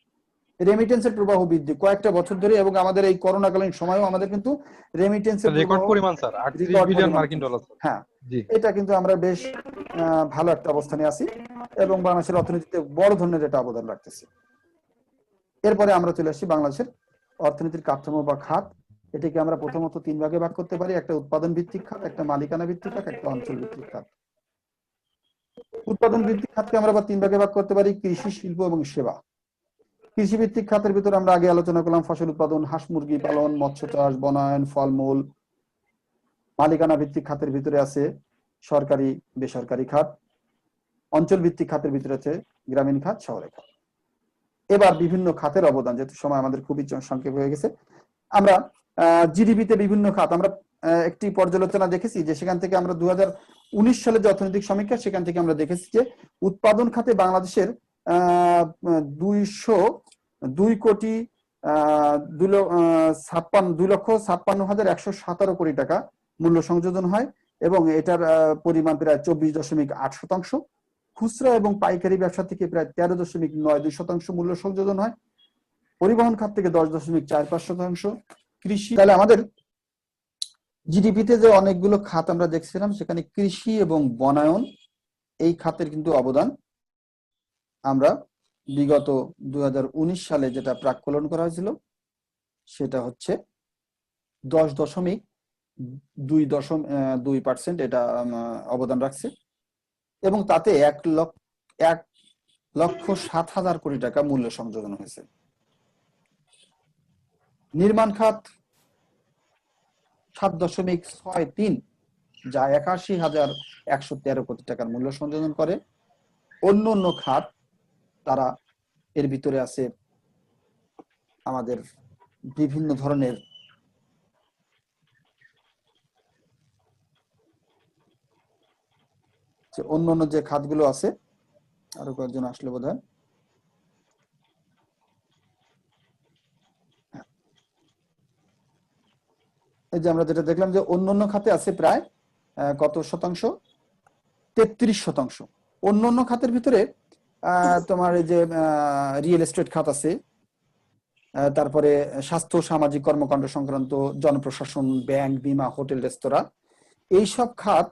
রেমিটেন্সের প্রবাহ বৃদ্ধি কয়েকটা বছর ধরে, এবং আমাদের এই করোনাকালীন সময়ও আমাদের কিন্তু রেমিটেন্সের রেকর্ড পরিমাণ স্যার, 38 রেকর্ড বিলিয়ন পরিমাণ। মার্কিন ডলার। হ্যাঁ, জি, এটা কিন্তু আমরা বেশ ভালো একটা অবস্থানে আছি এবং বাংলাদেশের অর্থনীতিতে বড় ধরনের এটা অবদান রাখতেছে। এরপরে আমরা চলে আসি বাংলাদেশের অর্থনীতির কাঠামো বা খাত। এটাকে আমরা প্রথমত 3 ভাগে ভাগ করতে পারি, একটা উৎপাদন ভিত্তিক খাত, একটা মালিকানা ভিত্তিক খাত, একটা অঞ্চল ভিত্তিক খাত। উৎপাদন ভিত্তিক খাতকে আমরা আবার 3 ভাগে ভাগ করতে পারি, কৃষি, শিল্প এবং সেবা। কৃষি ভিত্তিক খাতের ভিতর আমরা আগে আলোচনা করলাম ফসল উৎপাদন, হাঁস মুরগি পালন, মৎস্য চাষ, বনায়ন, ফলমূল। মালিকানা ভিত্তিক খাতের ভিতরে আছে সরকারি, বেসরকারি খাত। অঞ্চল ভিত্তিক খাতের ভিতরে আছে গ্রামীণ খাত, শহরের খাত। এবার বিভিন্ন খাতের অবদান, যেহেতু সময় আমাদের খুবই সংক্ষেপ হয়ে গেছে, আমরা জিডিপিতে বিভিন্ন খাত আমরা একটি পর্যালোচনা দেখেছি, যে সেখান থেকে আমরা 2019 সালে যে অর্থনৈতিক সমীক্ষা, সেখান থেকে আমরা দেখেছি যে উৎপাদন খাতে বাংলাদেশের 2,56,117 কোটি টাকা মূল্য সংযোজন হয়, এবং এটার পরিমাণ প্রায় 24.8%। খুচরা এবং পাইকারি ব্যবসা থেকে প্রায় 13.92% মূল্য সংযোজন হয়, পরিবহন খাত থেকে 10.45%। কৃষি, তাহলে আমাদের জিডিপিতে যে অনেকগুলো খাত আমরা দেখছিলাম, সেখানে কৃষি এবং বনায়ন এই খাতের কিন্তু অবদান আমরা বিগত 2019 সালে যেটা প্রাক্কলন করা হয়েছিল, সেটা হচ্ছে 10.2% এটা অবদান রাখছে, এবং তাতে 1,07,000 কোটি টাকা মূল্য সংযোজন হয়েছে। নির্মাণ খাত 7.63, যা 81,113 কোটি টাকার মূল্য সংযোজন করে। অন্য খাত তারা এর ভিতরে আছে আমাদের বিভিন্ন ধরনের অন্য যে খাতগুলো আছে, আরো কয়েকজন আসলে বোধহয়, এই যে আমরা যেটা দেখলাম যে অন্য খাতে আছে প্রায় কত শতাংশ, 33%। অন্য খাতের ভিতরে তোমার এই যে রিয়েল এস্টেট খাত আছে, তারপরে স্বাস্থ্য সামাজিক কর্মকাণ্ড সংক্রান্ত, জনপ্রশাসন, ব্যাংক, বীমা, হোটেল, রেস্তোরাঁ, এইসব খাত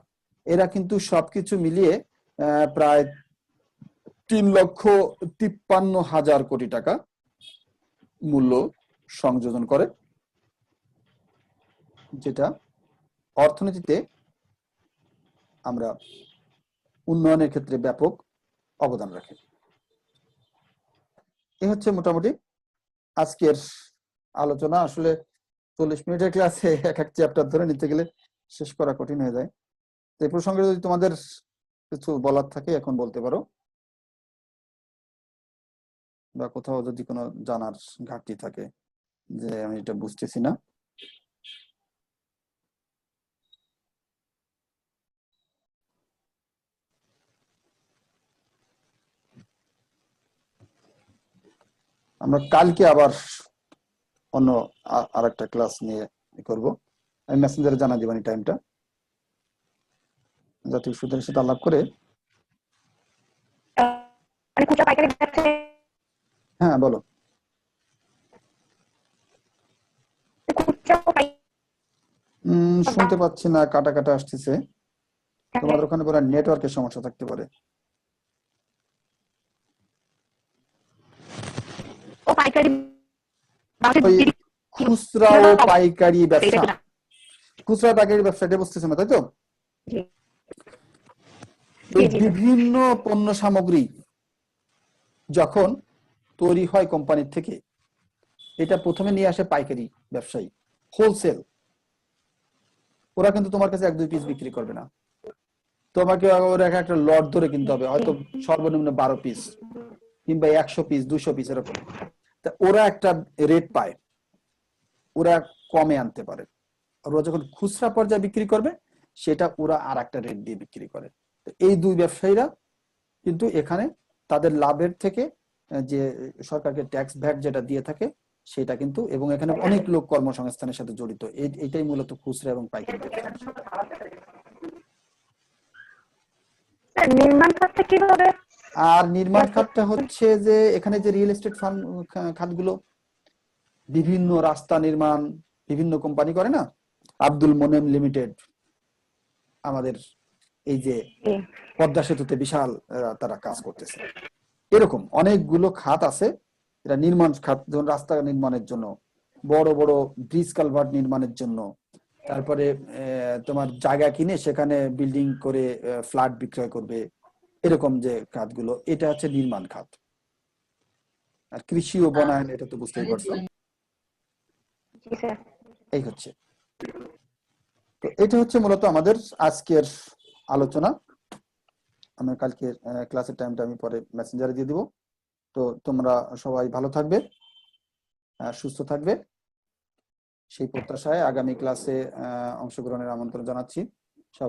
এরা কিন্তু সবকিছু মিলিয়ে প্রায় 3,53,000 কোটি টাকা মূল্য সংযোজন করে, যেটা অর্থনীতিতে আমরা উন্নয়নের ক্ষেত্রে ব্যাপক অবদান রাখে। এই হচ্ছে মোটামুটি আজকের আলোচনা। আসলে 40 মিনিটের ক্লাসে এক চ্যাপ্টার ধরে নিতে গেলে শেষ করা কঠিন হয়ে যায়। এই প্রসঙ্গে যদি তোমাদের কিছু বলার থাকে এখন বলতে পারো, বা কোথাও যদি কোনো জানার ঘাটতি থাকে যে আমি এটা বুঝতেছি না। আমরা কালকে আবার অন্য আরেকটা ক্লাস নিয়ে করব, আমি মেসেঞ্জারে জানা দিবানি টাইমটা, যাতে সুদের সাথে আলাপ করে। হ্যাঁ বলো। শুনতে পাচ্ছি না, কাটা কাটা আসতেছে, তোমাদের ওখানে পুরো নেটওয়ার্কের সমস্যা থাকতে পারে। খুচরা ও পাইকারি ব্যবসা, খুচরা পাইকারি ব্যবসাটা বুঝতেছে না, তাই তো? বিভিন্ন পণ্য সামগ্রী যখন তৈরি হয় কোম্পানির থেকে, এটা প্রথমে নিয়ে আসে পাইকারি ব্যবসায়ী, হোলসেল, ওরা কিন্তু তোমার কাছে 1-2 পিস বিক্রি করবে না, তোমাকে ওর একটা লট ধরে কিনতে হবে, হয়তো সর্বনিম্ন 12 পিস কিংবা 100 পিস 200 পিস এরকম। তা ওরা একটা রেট পায়, ওরা কমে আনতে পারে, ওরা যখন খুচরা পর্যায়ে বিক্রি করবে সেটা ওরা আর একটা রেট দিয়ে বিক্রি করে। তো এই দুই ব্যবসায়ীরা কিন্তু এখানে তাদের লাভের থেকে যে সরকারকে ট্যাক্স ভ্যাট যেটা দিয়ে থাকে সেটা কিন্তু, এবং এখানে অনেক লোক কর্মসংস্থানের সাথে জড়িত, এইটাই মূলত খুচরা এবং পাইকারি ব্যবসা। নির্মাণ খাতটা কিভাবে? আর নির্মাণ খাতটা হচ্ছে যে এখানে যে রিয়েল এস্টেট ফার্ম খাতগুলো, বিভিন্ন রাস্তা নির্মাণ বিভিন্ন কোম্পানি করে না, আব্দুল মোনেম লিমিটেড, আমাদের এই যে পদ্মা সেতুতে বিশাল তারা কাজ করতেছে, এরকম অনেকগুলো খাত আছে। এটা নির্মাণ খাত, যেমন রাস্তা নির্মাণের জন্য, বড় বড় ব্রিজ কালভার্ট নির্মাণের জন্য, তারপরে তোমার জায়গা কিনে সেখানে বিল্ডিং করে ফ্ল্যাট বিক্রয় করবে, এরকম যে খাতগুলো, এটা হচ্ছে নির্মাণ খাত। আর কৃষি ও বনায়ন, এটা তো বুঝতেই পারছো। এই হচ্ছে, তো এটা হচ্ছে মূলত আমাদের আজকের আলোচনা। আমি কালকে ক্লাসের টাইমটা আমি পরে মেসেঞ্জারে দিয়ে দিব। তো তোমরা সবাই ভালো থাকবে, সুস্থ থাকবে, সেই প্রত্যাশায় আগামী ক্লাসে অংশগ্রহণের আমন্ত্রণ জানাচ্ছি।